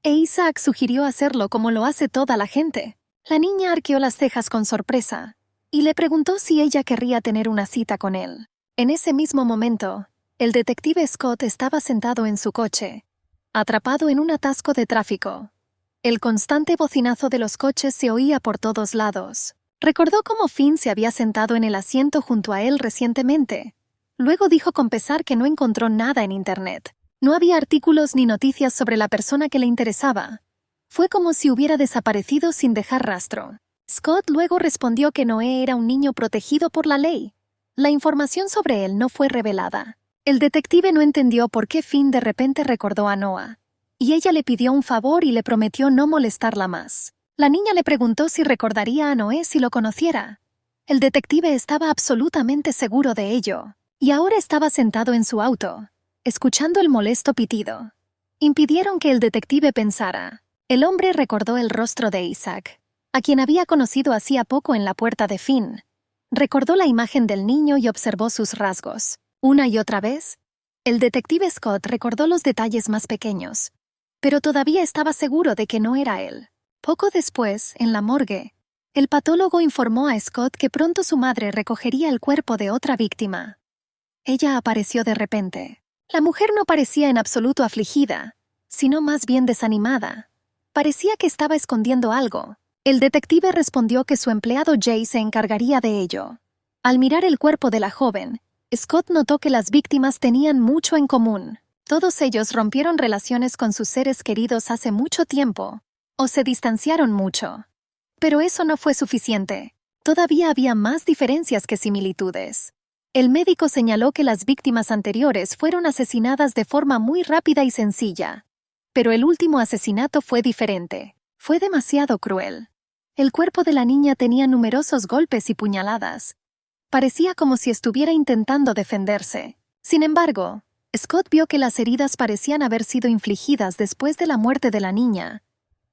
E Isaac sugirió hacerlo como lo hace toda la gente. La niña arqueó las cejas con sorpresa y le preguntó si ella querría tener una cita con él. En ese mismo momento, el detective Scott estaba sentado en su coche, atrapado en un atasco de tráfico. El constante bocinazo de los coches se oía por todos lados. Recordó cómo Finn se había sentado en el asiento junto a él recientemente. Luego dijo con pesar que no encontró nada en Internet. No había artículos ni noticias sobre la persona que le interesaba. Fue como si hubiera desaparecido sin dejar rastro. Scott luego respondió que Noé era un niño protegido por la ley. La información sobre él no fue revelada. El detective no entendió por qué Finn de repente recordó a Noah. Y ella le pidió un favor y le prometió no molestarla más. La niña le preguntó si recordaría a Noé si lo conociera. El detective estaba absolutamente seguro de ello. Y ahora estaba sentado en su auto, escuchando el molesto pitido. Impidieron que el detective pensara. El hombre recordó el rostro de Isaac, a quien había conocido hacía poco en la puerta de Finn. Recordó la imagen del niño y observó sus rasgos. Una y otra vez, el detective Scott recordó los detalles más pequeños, pero todavía estaba seguro de que no era él. Poco después, en la morgue, el patólogo informó a Scott que pronto su madre recogería el cuerpo de otra víctima. Ella apareció de repente. La mujer no parecía en absoluto afligida, sino más bien desanimada. Parecía que estaba escondiendo algo. El detective respondió que su empleado Jay se encargaría de ello. Al mirar el cuerpo de la joven, Scott notó que las víctimas tenían mucho en común. Todos ellos rompieron relaciones con sus seres queridos hace mucho tiempo, o se distanciaron mucho. Pero eso no fue suficiente. Todavía había más diferencias que similitudes. El médico señaló que las víctimas anteriores fueron asesinadas de forma muy rápida y sencilla. Pero el último asesinato fue diferente. Fue demasiado cruel. El cuerpo de la niña tenía numerosos golpes y puñaladas. Parecía como si estuviera intentando defenderse. Sin embargo, Scott vio que las heridas parecían haber sido infligidas después de la muerte de la niña.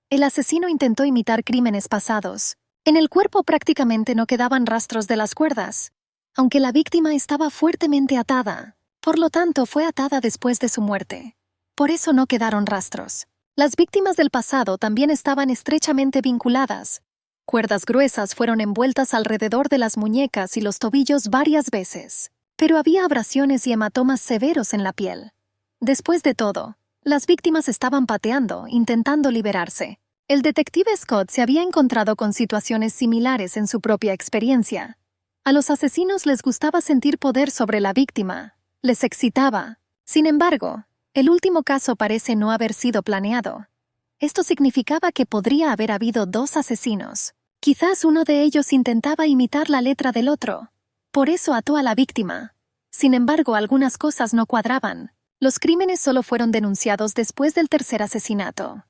El asesino intentó imitar crímenes pasados. En el cuerpo prácticamente no quedaban rastros de las cuerdas, aunque la víctima estaba fuertemente atada. Por lo tanto, fue atada después de su muerte. Por eso no quedaron rastros. Las víctimas del pasado también estaban estrechamente vinculadas. Cuerdas gruesas fueron envueltas alrededor de las muñecas y los tobillos varias veces, pero había abrasiones y hematomas severos en la piel. Después de todo, las víctimas estaban pateando, intentando liberarse. El detective Scott se había encontrado con situaciones similares en su propia experiencia. A los asesinos les gustaba sentir poder sobre la víctima, les excitaba. Sin embargo, el último caso parece no haber sido planeado. Esto significaba que podría haber habido dos asesinos. Quizás uno de ellos intentaba imitar la letra del otro. Por eso ató a la víctima. Sin embargo, algunas cosas no cuadraban. Los crímenes solo fueron denunciados después del tercer asesinato.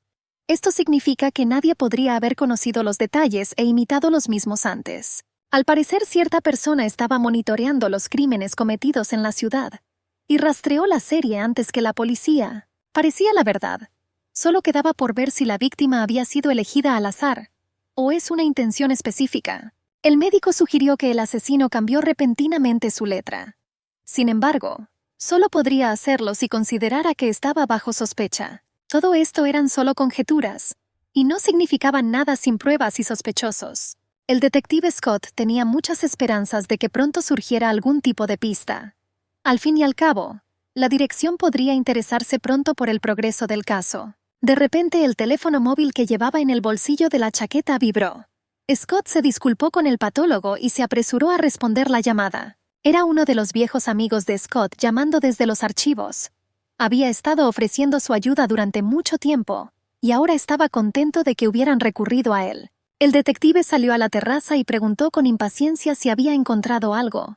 Esto significa que nadie podría haber conocido los detalles e imitado los mismos antes. Al parecer, cierta persona estaba monitoreando los crímenes cometidos en la ciudad y rastreó la serie antes que la policía. Parecía la verdad. Solo quedaba por ver si la víctima había sido elegida al azar o es una intención específica. El médico sugirió que el asesino cambió repentinamente su letra. Sin embargo, solo podría hacerlo si considerara que estaba bajo sospecha. Todo esto eran solo conjeturas, y no significaban nada sin pruebas y sospechosos. El detective Scott tenía muchas esperanzas de que pronto surgiera algún tipo de pista. Al fin y al cabo, la dirección podría interesarse pronto por el progreso del caso. De repente el teléfono móvil que llevaba en el bolsillo de la chaqueta vibró. Scott se disculpó con el patólogo y se apresuró a responder la llamada. Era uno de los viejos amigos de Scott llamando desde los archivos. Había estado ofreciendo su ayuda durante mucho tiempo, y ahora estaba contento de que hubieran recurrido a él. El detective salió a la terraza y preguntó con impaciencia si había encontrado algo.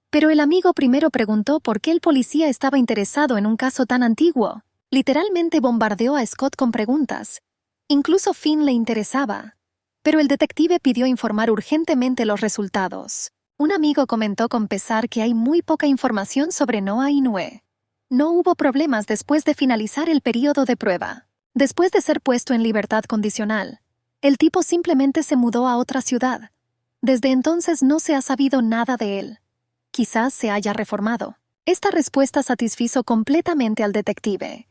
Pero el amigo primero preguntó por qué el policía estaba interesado en un caso tan antiguo. Literalmente bombardeó a Scott con preguntas. Incluso Finn le interesaba. Pero el detective pidió informar urgentemente los resultados. Un amigo comentó con pesar que hay muy poca información sobre Noah Inoue. No hubo problemas después de finalizar el período de prueba. Después de ser puesto en libertad condicional, el tipo simplemente se mudó a otra ciudad. Desde entonces no se ha sabido nada de él. Quizás se haya reformado. Esta respuesta satisfizo completamente al detective.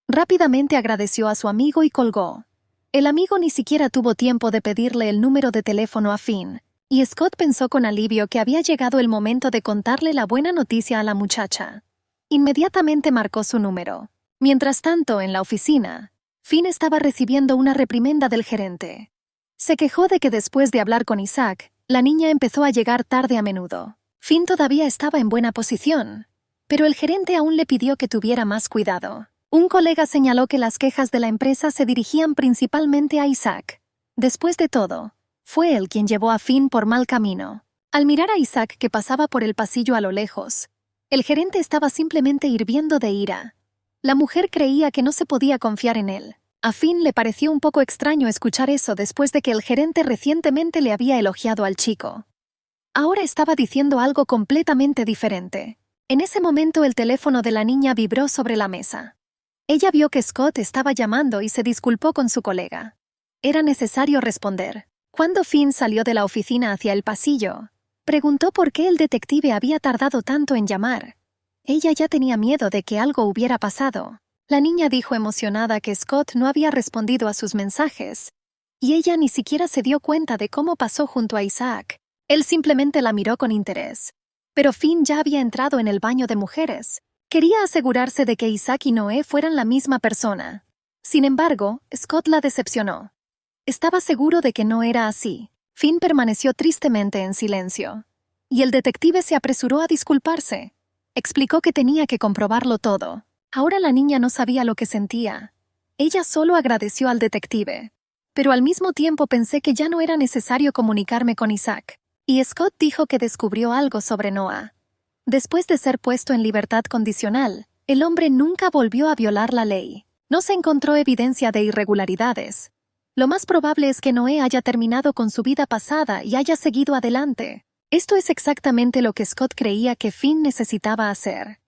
Rápidamente agradeció a su amigo y colgó. El amigo ni siquiera tuvo tiempo de pedirle el número de teléfono a Finn, y Scott pensó con alivio que había llegado el momento de contarle la buena noticia a la muchacha. Inmediatamente marcó su número. Mientras tanto, en la oficina, Finn estaba recibiendo una reprimenda del gerente. Se quejó de que después de hablar con Isaac, la niña empezó a llegar tarde a menudo. Finn todavía estaba en buena posición, pero el gerente aún le pidió que tuviera más cuidado. Un colega señaló que las quejas de la empresa se dirigían principalmente a Isaac. Después de todo, fue él quien llevó a Finn por mal camino. Al mirar a Isaac que pasaba por el pasillo a lo lejos, el gerente estaba simplemente hirviendo de ira. La mujer creía que no se podía confiar en él. A Finn le pareció un poco extraño escuchar eso después de que el gerente recientemente le había elogiado al chico. Ahora estaba diciendo algo completamente diferente. En ese momento el teléfono de la niña vibró sobre la mesa. Ella vio que Scott estaba llamando y se disculpó con su colega. Era necesario responder. Cuando Finn salió de la oficina hacia el pasillo, preguntó por qué el detective había tardado tanto en llamar. Ella ya tenía miedo de que algo hubiera pasado. La niña dijo emocionada que Scott no había respondido a sus mensajes, y ella ni siquiera se dio cuenta de cómo pasó junto a Isaac. Él simplemente la miró con interés. Pero Finn ya había entrado en el baño de mujeres. Quería asegurarse de que Isaac y Noé fueran la misma persona. Sin embargo, Scott la decepcionó. Estaba seguro de que no era así. Finn permaneció tristemente en silencio. Y el detective se apresuró a disculparse. Explicó que tenía que comprobarlo todo. Ahora la niña no sabía lo que sentía. Ella solo agradeció al detective. Pero al mismo tiempo pensé que ya no era necesario comunicarme con Isaac. Y Scott dijo que descubrió algo sobre Noah. Después de ser puesto en libertad condicional, el hombre nunca volvió a violar la ley. No se encontró evidencia de irregularidades. Lo más probable es que Noé haya terminado con su vida pasada y haya seguido adelante. Esto es exactamente lo que Scott creía que Finn necesitaba hacer.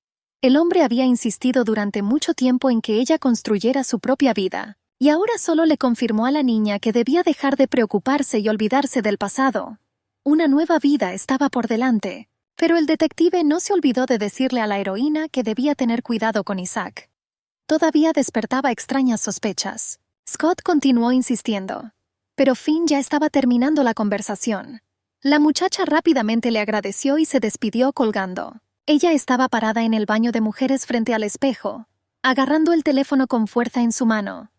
El hombre había insistido durante mucho tiempo en que ella construyera su propia vida, y ahora solo le confirmó a la niña que debía dejar de preocuparse y olvidarse del pasado. Una nueva vida estaba por delante. Pero el detective no se olvidó de decirle a la heroína que debía tener cuidado con Isaac. Todavía despertaba extrañas sospechas. Scott continuó insistiendo. pero Finn ya estaba terminando la conversación. La muchacha rápidamente le agradeció y se despidió colgando. Ella estaba parada en el baño de mujeres frente al espejo, agarrando el teléfono con fuerza en su mano.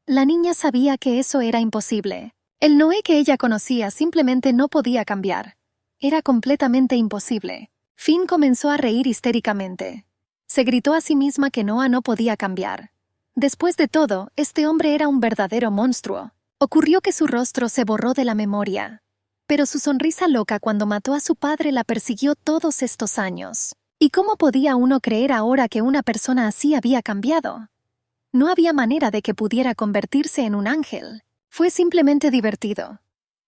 La niña sabía que eso era imposible. El Noé que ella conocía simplemente no podía cambiar. Era completamente imposible. Finn comenzó a reír histéricamente. Se gritó a sí misma que Noah no podía cambiar. Después de todo, este hombre era un verdadero monstruo. Ocurrió que su rostro se borró de la memoria. Pero su sonrisa loca cuando mató a su padre la persiguió todos estos años. ¿Y cómo podía uno creer ahora que una persona así había cambiado? No había manera de que pudiera convertirse en un ángel. Fue simplemente divertido.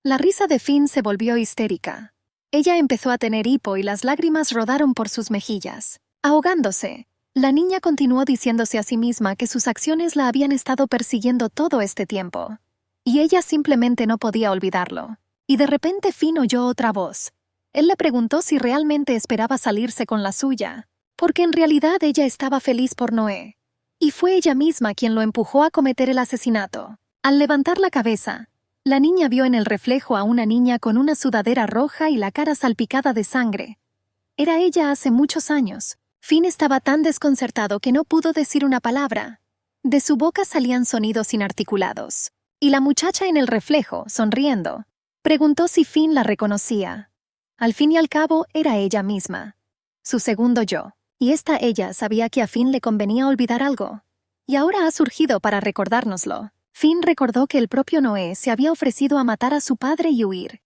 La risa de Finn se volvió histérica. Ella empezó a tener hipo y las lágrimas rodaron por sus mejillas. Ahogándose, la niña continuó diciéndose a sí misma que sus acciones la habían estado persiguiendo todo este tiempo. Y ella simplemente no podía olvidarlo. Y de repente Finn oyó otra voz. Él le preguntó si realmente esperaba salirse con la suya, porque en realidad ella estaba feliz por Noé. Y fue ella misma quien lo empujó a cometer el asesinato. Al levantar la cabeza, la niña vio en el reflejo a una niña con una sudadera roja y la cara salpicada de sangre. Era ella hace muchos años. Finn estaba tan desconcertado que no pudo decir una palabra. De su boca salían sonidos inarticulados. Y la muchacha en el reflejo, sonriendo, preguntó si Finn la reconocía. Al fin y al cabo, era ella misma. Su segundo yo. Y esta ella sabía que a Finn le convenía olvidar algo. Y ahora ha surgido para recordárnoslo. Finn recordó que el propio Noé se había ofrecido a matar a su padre y huir.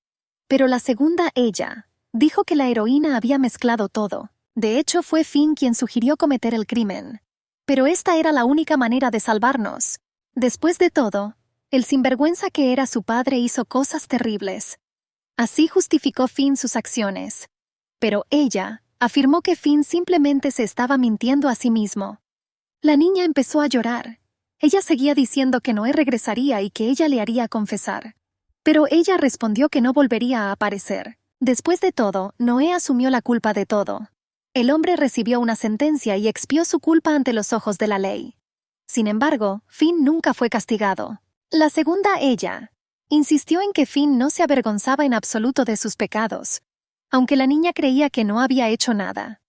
Pero la segunda ella dijo que la heroína había mezclado todo. De hecho, fue Finn quien sugirió cometer el crimen. Pero esta era la única manera de salvarnos. Después de todo, el sinvergüenza que era su padre hizo cosas terribles. Así justificó Finn sus acciones. Pero ella afirmó que Finn simplemente se estaba mintiendo a sí mismo. La niña empezó a llorar. Ella seguía diciendo que Noé regresaría y que ella le haría confesar. Pero ella respondió que no volvería a aparecer. Después de todo, Noé asumió la culpa de todo. El hombre recibió una sentencia y expió su culpa ante los ojos de la ley. Sin embargo, Finn nunca fue castigado. La segunda ella insistió en que Finn no se avergonzaba en absoluto de sus pecados, aunque la niña creía que no había hecho nada.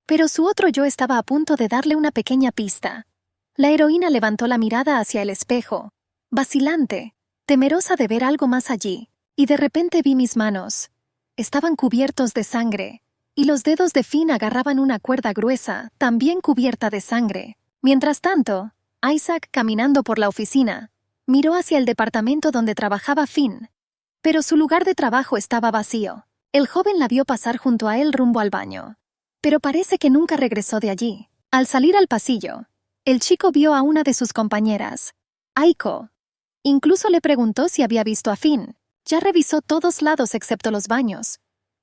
Pero su otro yo estaba a punto de darle una pequeña pista. La heroína levantó la mirada hacia el espejo, vacilante, temerosa de ver algo más allí, y de repente vi mis manos. Estaban cubiertos de sangre, y los dedos de Finn agarraban una cuerda gruesa, también cubierta de sangre. Mientras tanto, Isaac, caminando por la oficina, miró hacia el departamento donde trabajaba Finn. Pero su lugar de trabajo estaba vacío. El joven la vio pasar junto a él rumbo al baño. Pero parece que nunca regresó de allí. Al salir al pasillo, el chico vio a una de sus compañeras, Aiko. Incluso le preguntó si había visto a Finn. Ya revisó todos lados excepto los baños.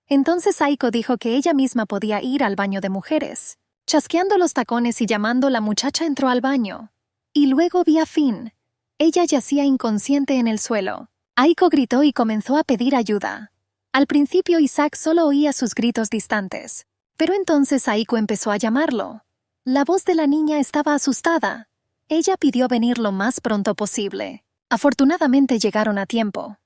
Entonces Aiko dijo que ella misma podía ir al baño de mujeres. Chasqueando los tacones y llamando, la muchacha entró al baño. Y luego vi a Finn. Ella yacía inconsciente en el suelo. Aiko gritó y comenzó a pedir ayuda. Al principio Isaac solo oía sus gritos distantes. Pero entonces Aiko empezó a llamarlo. La voz de la niña estaba asustada. Ella pidió venir lo más pronto posible. Afortunadamente llegaron a tiempo.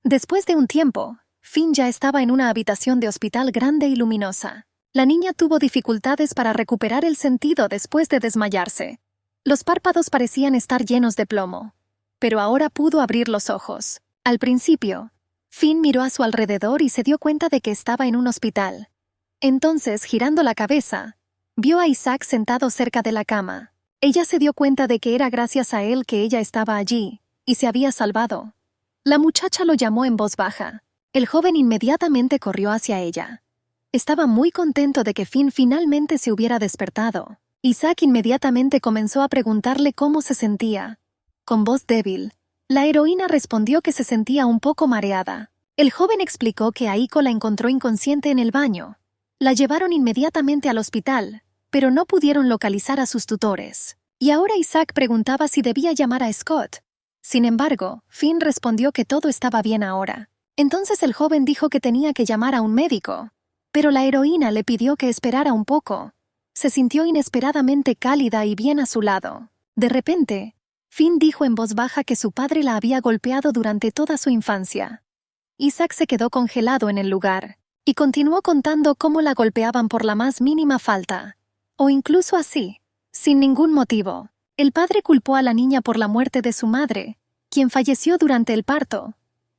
Después de un tiempo, Finn ya estaba en una habitación de hospital grande y luminosa. La niña tuvo dificultades para recuperar el sentido después de desmayarse. Los párpados parecían estar llenos de plomo. Pero ahora pudo abrir los ojos. Al principio, Finn miró a su alrededor y se dio cuenta de que estaba en un hospital. Entonces, girando la cabeza, vio a Isaac sentado cerca de la cama. Ella se dio cuenta de que era gracias a él que ella estaba allí, y se había salvado. La muchacha lo llamó en voz baja. El joven inmediatamente corrió hacia ella. Estaba muy contento de que Finn finalmente se hubiera despertado. Isaac inmediatamente comenzó a preguntarle cómo se sentía. Con voz débil, la heroína respondió que se sentía un poco mareada. El joven explicó que Aiko la encontró inconsciente en el baño. La llevaron inmediatamente al hospital, pero no pudieron localizar a sus tutores. Y ahora Isaac preguntaba si debía llamar a Scott. Sin embargo, Finn respondió que todo estaba bien ahora. Entonces el joven dijo que tenía que llamar a un médico. Pero la heroína le pidió que esperara un poco. Se sintió inesperadamente cálida y bien a su lado. De repente, Finn dijo en voz baja que su padre la había golpeado durante toda su infancia. Isaac se quedó congelado en el lugar y continuó contando cómo la golpeaban por la más mínima falta, o incluso así, sin ningún motivo. El padre culpó a la niña por la muerte de su madre, quien falleció durante el parto.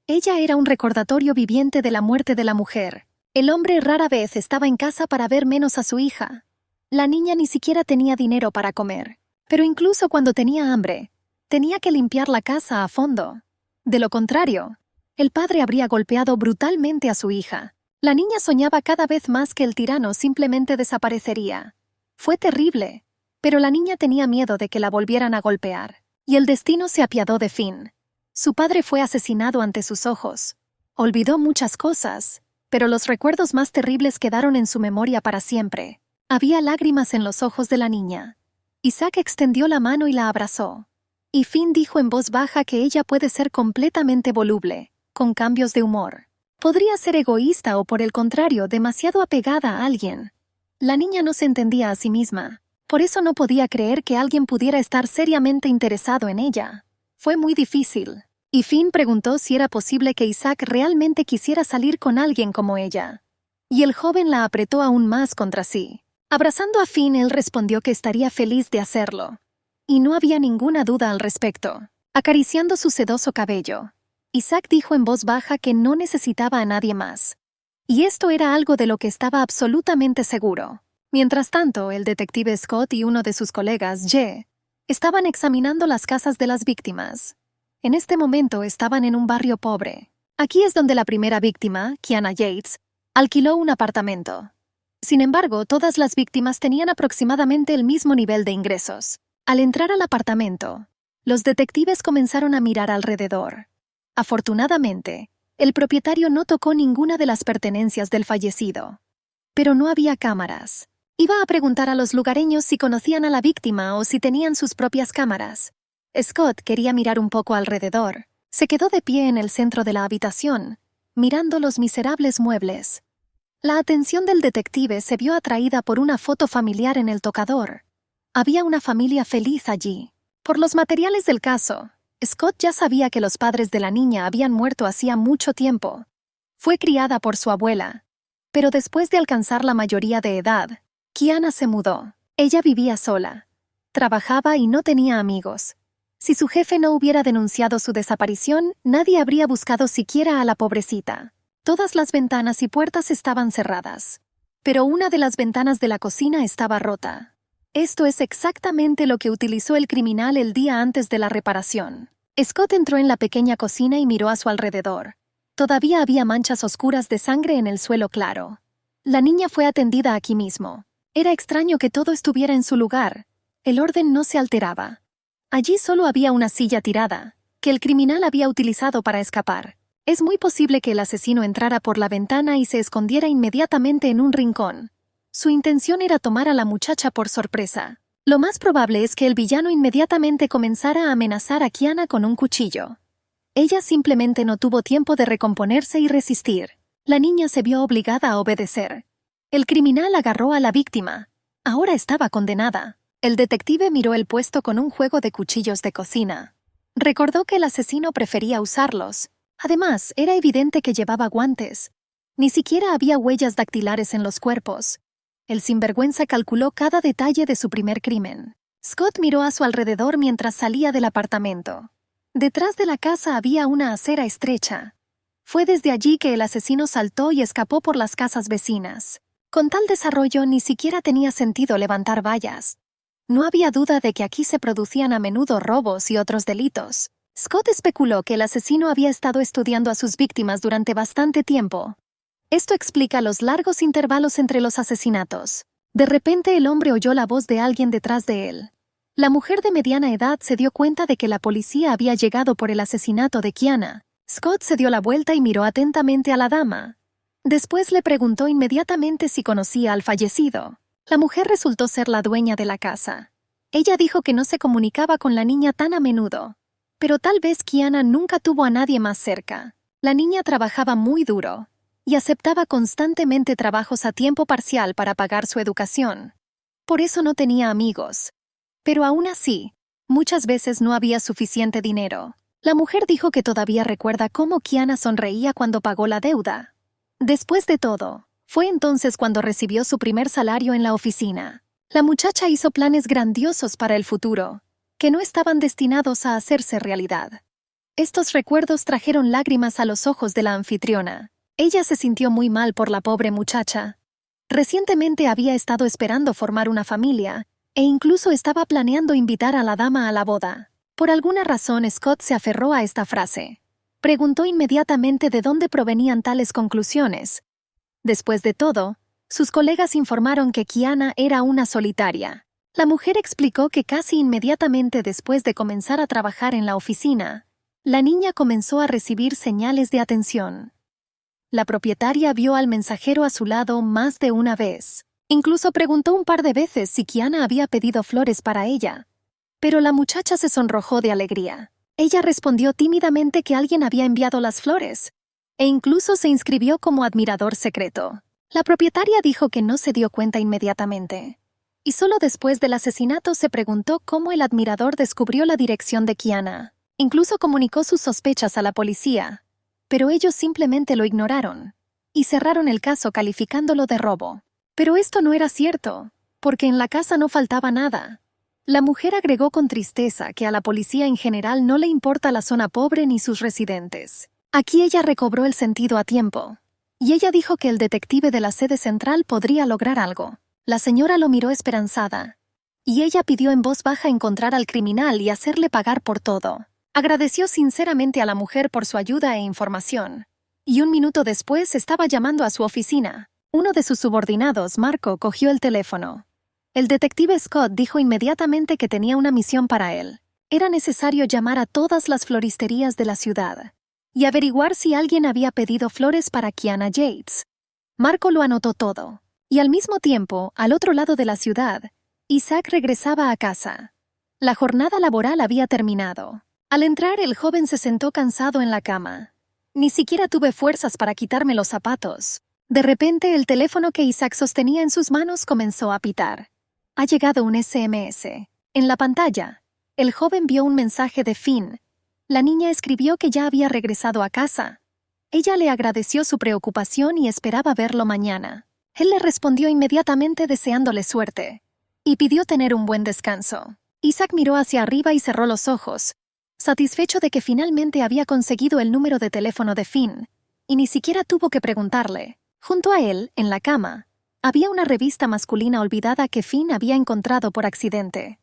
Ella era un recordatorio viviente de la muerte de la mujer. El hombre rara vez estaba en casa para ver menos a su hija. La niña ni siquiera tenía dinero para comer, pero incluso cuando tenía hambre, tenía que limpiar la casa a fondo. De lo contrario, el padre habría golpeado brutalmente a su hija. La niña soñaba cada vez más que el tirano simplemente desaparecería. Fue terrible, pero la niña tenía miedo de que la volvieran a golpear, y el destino se apiadó de Finn. Su padre fue asesinado ante sus ojos. Olvidó muchas cosas, pero los recuerdos más terribles quedaron en su memoria para siempre. Había lágrimas en los ojos de la niña. Isaac extendió la mano y la abrazó. Y Finn dijo en voz baja que ella puede ser completamente voluble, con cambios de humor. Podría ser egoísta o, por el contrario, demasiado apegada a alguien. La niña no se entendía a sí misma. Por eso no podía creer que alguien pudiera estar seriamente interesado en ella. Fue muy difícil. Y Finn preguntó si era posible que Isaac realmente quisiera salir con alguien como ella. Y el joven la apretó aún más contra sí. Abrazando a Finn, él respondió que estaría feliz de hacerlo. Y no había ninguna duda al respecto. Acariciando su sedoso cabello, Isaac dijo en voz baja que no necesitaba a nadie más. Y esto era algo de lo que estaba absolutamente seguro. Mientras tanto, el detective Scott y uno de sus colegas, Jay, estaban examinando las casas de las víctimas. En este momento estaban en un barrio pobre. Aquí es donde la primera víctima, Kiana Yates, alquiló un apartamento. Sin embargo, todas las víctimas tenían aproximadamente el mismo nivel de ingresos. Al entrar al apartamento, los detectives comenzaron a mirar alrededor. Afortunadamente, el propietario no tocó ninguna de las pertenencias del fallecido. Pero no había cámaras. Iba a preguntar a los lugareños si conocían a la víctima o si tenían sus propias cámaras. Scott quería mirar un poco alrededor. Se quedó de pie en el centro de la habitación, mirando los miserables muebles. La atención del detective se vio atraída por una foto familiar en el tocador. Había una familia feliz allí. Por los materiales del caso, Scott ya sabía que los padres de la niña habían muerto hacía mucho tiempo. Fue criada por su abuela. Pero después de alcanzar la mayoría de edad, Kiana se mudó. Ella vivía sola. Trabajaba y no tenía amigos. Si su jefe no hubiera denunciado su desaparición, nadie habría buscado siquiera a la pobrecita. Todas las ventanas y puertas estaban cerradas. Pero una de las ventanas de la cocina estaba rota. Esto es exactamente lo que utilizó el criminal el día antes de la reparación. Scott entró en la pequeña cocina y miró a su alrededor. Todavía había manchas oscuras de sangre en el suelo claro. La niña fue atendida aquí mismo. Era extraño que todo estuviera en su lugar. El orden no se alteraba. Allí solo había una silla tirada, que el criminal había utilizado para escapar. Es muy posible que el asesino entrara por la ventana y se escondiera inmediatamente en un rincón. Su intención era tomar a la muchacha por sorpresa. Lo más probable es que el villano inmediatamente comenzara a amenazar a Kiana con un cuchillo. Ella simplemente no tuvo tiempo de recomponerse y resistir. La niña se vio obligada a obedecer. El criminal agarró a la víctima. Ahora estaba condenada. El detective miró el puesto con un juego de cuchillos de cocina. Recordó que el asesino prefería usarlos. Además, era evidente que llevaba guantes. Ni siquiera había huellas dactilares en los cuerpos. El sinvergüenza calculó cada detalle de su primer crimen. Scott miró a su alrededor mientras salía del apartamento. Detrás de la casa había una acera estrecha. Fue desde allí que el asesino saltó y escapó por las casas vecinas. Con tal desarrollo ni siquiera tenía sentido levantar vallas. No había duda de que aquí se producían a menudo robos y otros delitos. Scott especuló que el asesino había estado estudiando a sus víctimas durante bastante tiempo. Esto explica los largos intervalos entre los asesinatos. De repente el hombre oyó la voz de alguien detrás de él. La mujer de mediana edad se dio cuenta de que la policía había llegado por el asesinato de Kiana. Scott se dio la vuelta y miró atentamente a la dama. Después le preguntó inmediatamente si conocía al fallecido. La mujer resultó ser la dueña de la casa. Ella dijo que no se comunicaba con la niña tan a menudo. Pero tal vez Kiana nunca tuvo a nadie más cerca. La niña trabajaba muy duro y aceptaba constantemente trabajos a tiempo parcial para pagar su educación. Por eso no tenía amigos. Pero aún así, Muchas veces no había suficiente dinero. La mujer dijo que todavía recuerda cómo Kiana sonreía cuando pagó la deuda. Después de todo, fue entonces cuando recibió su primer salario en la oficina. La muchacha hizo planes grandiosos para el futuro, que no estaban destinados a hacerse realidad. Estos recuerdos trajeron lágrimas a los ojos de la anfitriona. Ella se sintió muy mal por la pobre muchacha. Recientemente había estado esperando formar una familia, e incluso estaba planeando invitar a la dama a la boda. Por alguna razón Scott se aferró a esta frase. Preguntó inmediatamente de dónde provenían tales conclusiones. Después de todo, sus colegas informaron que Kiana era una solitaria. La mujer explicó que casi inmediatamente después de comenzar a trabajar en la oficina, la niña comenzó a recibir señales de atención. La propietaria vio al mensajero a su lado más de una vez. Incluso preguntó un par de veces si Kiana había pedido flores para ella. Pero la muchacha se sonrojó de alegría. Ella respondió tímidamente que alguien había enviado las flores, e incluso se inscribió como admirador secreto. La propietaria dijo que no se dio cuenta inmediatamente. Y solo después del asesinato se preguntó cómo el admirador descubrió la dirección de Kiana. Incluso comunicó sus sospechas a la policía, pero ellos simplemente lo ignoraron y cerraron el caso calificándolo de robo. Pero esto no era cierto, porque en la casa no faltaba nada. La mujer agregó con tristeza que a la policía en general no le importa la zona pobre ni sus residentes. Aquí ella recobró el sentido a tiempo, y ella dijo que el detective de la sede central podría lograr algo. La señora lo miró esperanzada, y ella pidió en voz baja encontrar al criminal y hacerle pagar por todo. Agradeció sinceramente a la mujer por su ayuda e información, y un minuto después estaba llamando a su oficina. Uno de sus subordinados, Marco, cogió el teléfono. El detective Scott dijo inmediatamente que tenía una misión para él. Era necesario llamar a todas las floristerías de la ciudad y averiguar si alguien había pedido flores para Kiana Yates. Marco lo anotó todo, y al mismo tiempo, al otro lado de la ciudad, Isaac regresaba a casa. La jornada laboral había terminado. Al entrar, el joven se sentó cansado en la cama. Ni siquiera tuve fuerzas para quitarme los zapatos. De repente, el teléfono que Isaac sostenía en sus manos comenzó a pitar. Ha llegado un SMS. En la pantalla, el joven vio un mensaje de Finn. La niña escribió que ya había regresado a casa. Ella le agradeció su preocupación y esperaba verlo mañana. Él le respondió inmediatamente deseándole suerte, y pidió tener un buen descanso. Isaac miró hacia arriba y cerró los ojos, satisfecho de que finalmente había conseguido el número de teléfono de Finn, y ni siquiera tuvo que preguntarle. Junto a él, en la cama, había una revista masculina olvidada que Finn había encontrado por accidente.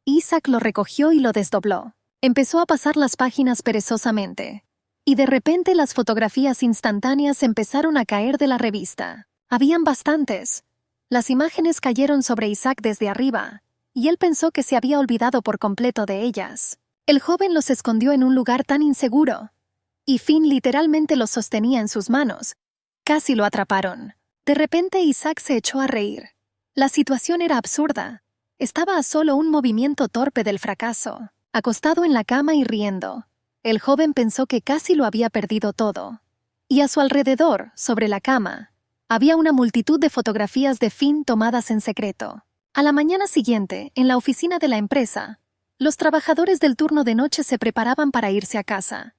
Isaac lo recogió y lo desdobló. Empezó a pasar las páginas perezosamente, y de repente las fotografías instantáneas empezaron a caer de la revista. Habían bastantes. Las imágenes cayeron sobre Isaac desde arriba, y él pensó que se había olvidado por completo de ellas. El joven los escondió en un lugar tan inseguro, y Finn literalmente los sostenía en sus manos. Casi lo atraparon. De repente Isaac se echó a reír. La situación era absurda. Estaba a solo un movimiento torpe del fracaso, acostado en la cama y riendo. El joven pensó que casi lo había perdido todo. Y a su alrededor, sobre la cama, había una multitud de fotografías de Finn tomadas en secreto. A la mañana siguiente, en la oficina de la empresa, los trabajadores del turno de noche se preparaban para irse a casa.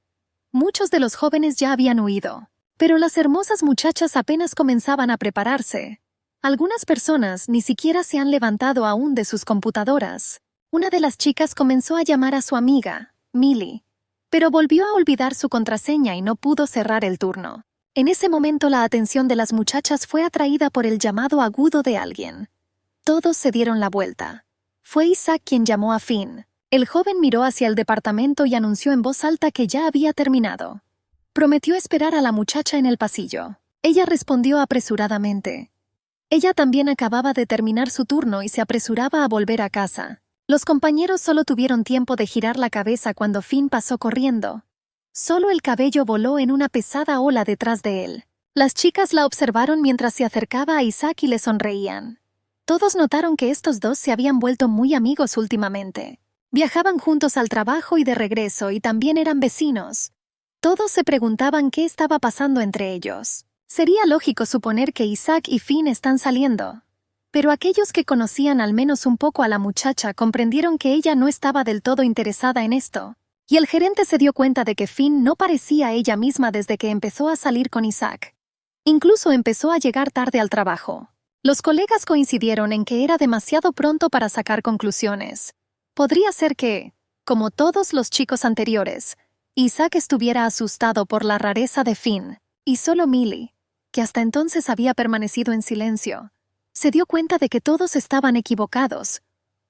Muchos de los jóvenes ya habían huido, pero las hermosas muchachas apenas comenzaban a prepararse. Algunas personas ni siquiera se han levantado aún de sus computadoras. Una de las chicas comenzó a llamar a su amiga, Millie, pero volvió a olvidar su contraseña y no pudo cerrar el turno. En ese momento la atención de las muchachas fue atraída por el llamado agudo de alguien. Todos se dieron la vuelta. Fue Isaac quien llamó a Finn. El joven miró hacia el departamento y anunció en voz alta que ya había terminado. Prometió esperar a la muchacha en el pasillo. Ella respondió apresuradamente. Ella también acababa de terminar su turno y se apresuraba a volver a casa. Los compañeros solo tuvieron tiempo de girar la cabeza cuando Finn pasó corriendo. Solo el cabello voló en una pesada ola detrás de él. Las chicas la observaron mientras se acercaba a Isaac y le sonreían. Todos notaron que estos dos se habían vuelto muy amigos últimamente. Viajaban juntos al trabajo y de regreso y también eran vecinos. Todos se preguntaban qué estaba pasando entre ellos. Sería lógico suponer que Isaac y Finn están saliendo. Pero aquellos que conocían al menos un poco a la muchacha comprendieron que ella no estaba del todo interesada en esto. Y el gerente se dio cuenta de que Finn no parecía ella misma desde que empezó a salir con Isaac. Incluso empezó a llegar tarde al trabajo. Los colegas coincidieron en que era demasiado pronto para sacar conclusiones. Podría ser que, como todos los chicos anteriores, Isaac estuviera asustado por la rareza de Finn, y solo Millie, que hasta entonces había permanecido en silencio, se dio cuenta de que todos estaban equivocados,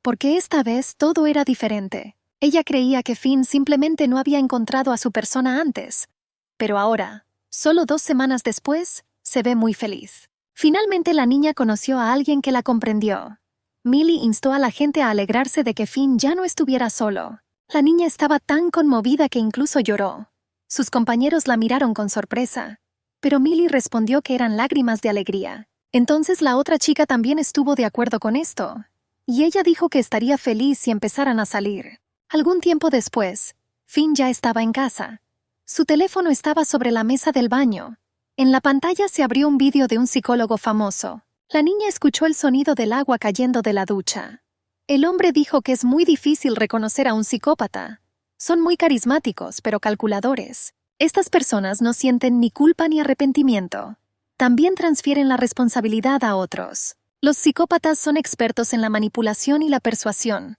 porque esta vez todo era diferente. Ella creía que Finn simplemente no había encontrado a su persona antes, pero ahora, solo 2 semanas después, se ve muy feliz. Finalmente la niña conoció a alguien que la comprendió. Millie instó a la gente a alegrarse de que Finn ya no estuviera solo. La niña estaba tan conmovida que incluso lloró. Sus compañeros la miraron con sorpresa, pero Millie respondió que eran lágrimas de alegría. Entonces la otra chica también estuvo de acuerdo con esto, y ella dijo que estaría feliz si empezaran a salir. Algún tiempo después, Finn ya estaba en casa. Su teléfono estaba sobre la mesa del baño. En la pantalla se abrió un vídeo de un psicólogo famoso. La niña escuchó el sonido del agua cayendo de la ducha. El hombre dijo que es muy difícil reconocer a un psicópata. Son muy carismáticos, pero calculadores. Estas personas no sienten ni culpa ni arrepentimiento. También transfieren la responsabilidad a otros. Los psicópatas son expertos en la manipulación y la persuasión.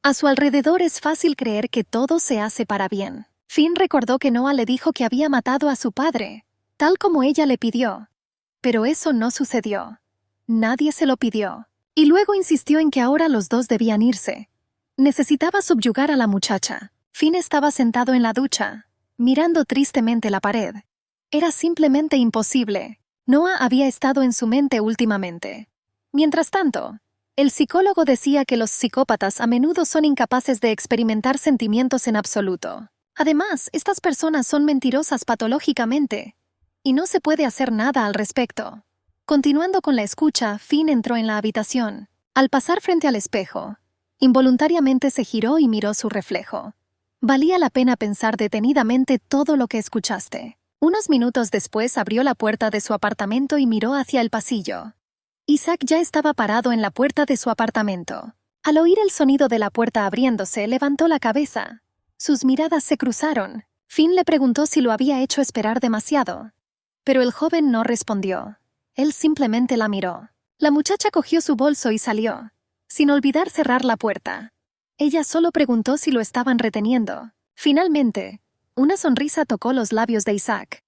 A su alrededor es fácil creer que todo se hace para bien. Finn recordó que Noah le dijo que había matado a su padre, tal como ella le pidió. Pero eso no sucedió. Nadie se lo pidió. Y luego insistió en que ahora los dos debían irse. Necesitaba subyugar a la muchacha. Finn estaba sentado en la ducha, mirando tristemente la pared. Era simplemente imposible. Noah había estado en su mente últimamente. Mientras tanto, el psicólogo decía que los psicópatas a menudo son incapaces de experimentar sentimientos en absoluto. Además, estas personas son mentirosas patológicamente, y no se puede hacer nada al respecto. Continuando con la escucha, Finn entró en la habitación. Al pasar frente al espejo, involuntariamente se giró y miró su reflejo. Valía la pena pensar detenidamente todo lo que escuchaste. Unos minutos después abrió la puerta de su apartamento y miró hacia el pasillo. Isaac ya estaba parado en la puerta de su apartamento. Al oír el sonido de la puerta abriéndose, levantó la cabeza. Sus miradas se cruzaron. Finn le preguntó si lo había hecho esperar demasiado. Pero el joven no respondió. Él simplemente la miró. La muchacha cogió su bolso y salió, sin olvidar cerrar la puerta. Ella solo preguntó si lo estaban reteniendo. Finalmente, una sonrisa tocó los labios de Isaac.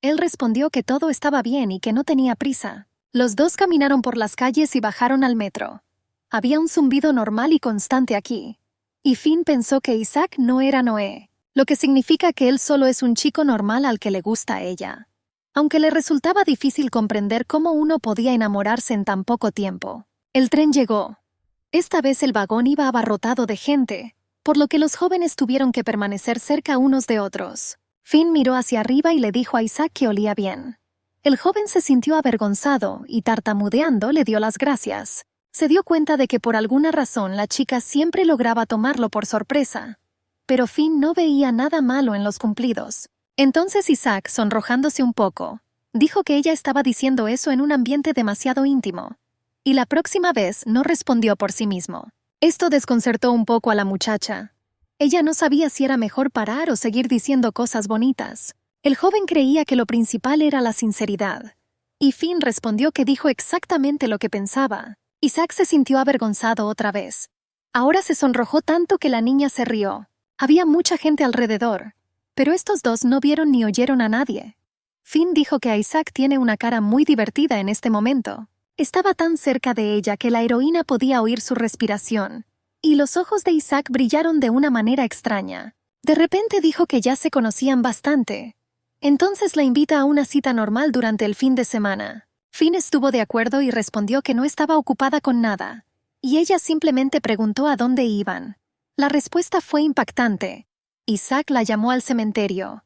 Él respondió que todo estaba bien y que no tenía prisa. Los dos caminaron por las calles y bajaron al metro. Había un zumbido normal y constante aquí. Y Finn pensó que Isaac no era Noé, lo que significa que él solo es un chico normal al que le gusta a ella. Aunque le resultaba difícil comprender cómo uno podía enamorarse en tan poco tiempo. El tren llegó. Esta vez el vagón iba abarrotado de gente, por lo que los jóvenes tuvieron que permanecer cerca unos de otros. Finn miró hacia arriba y le dijo a Isaac que olía bien. El joven se sintió avergonzado y tartamudeando le dio las gracias. Se dio cuenta de que por alguna razón la chica siempre lograba tomarlo por sorpresa. Pero Finn no veía nada malo en los cumplidos. Entonces Isaac, sonrojándose un poco, dijo que ella estaba diciendo eso en un ambiente demasiado íntimo. Y la próxima vez no respondió por sí mismo. Esto desconcertó un poco a la muchacha. Ella no sabía si era mejor parar o seguir diciendo cosas bonitas. El joven creía que lo principal era la sinceridad. Y Finn respondió que dijo exactamente lo que pensaba. Isaac se sintió avergonzado otra vez. Ahora se sonrojó tanto que la niña se rió. Había mucha gente alrededor, pero estos dos no vieron ni oyeron a nadie. Finn dijo que Isaac tiene una cara muy divertida en este momento. Estaba tan cerca de ella que la heroína podía oír su respiración, y los ojos de Isaac brillaron de una manera extraña. De repente dijo que ya se conocían bastante. Entonces la invita a una cita normal durante el fin de semana. Finn estuvo de acuerdo y respondió que no estaba ocupada con nada, y ella simplemente preguntó a dónde iban. La respuesta fue impactante. Isaac la llamó al cementerio.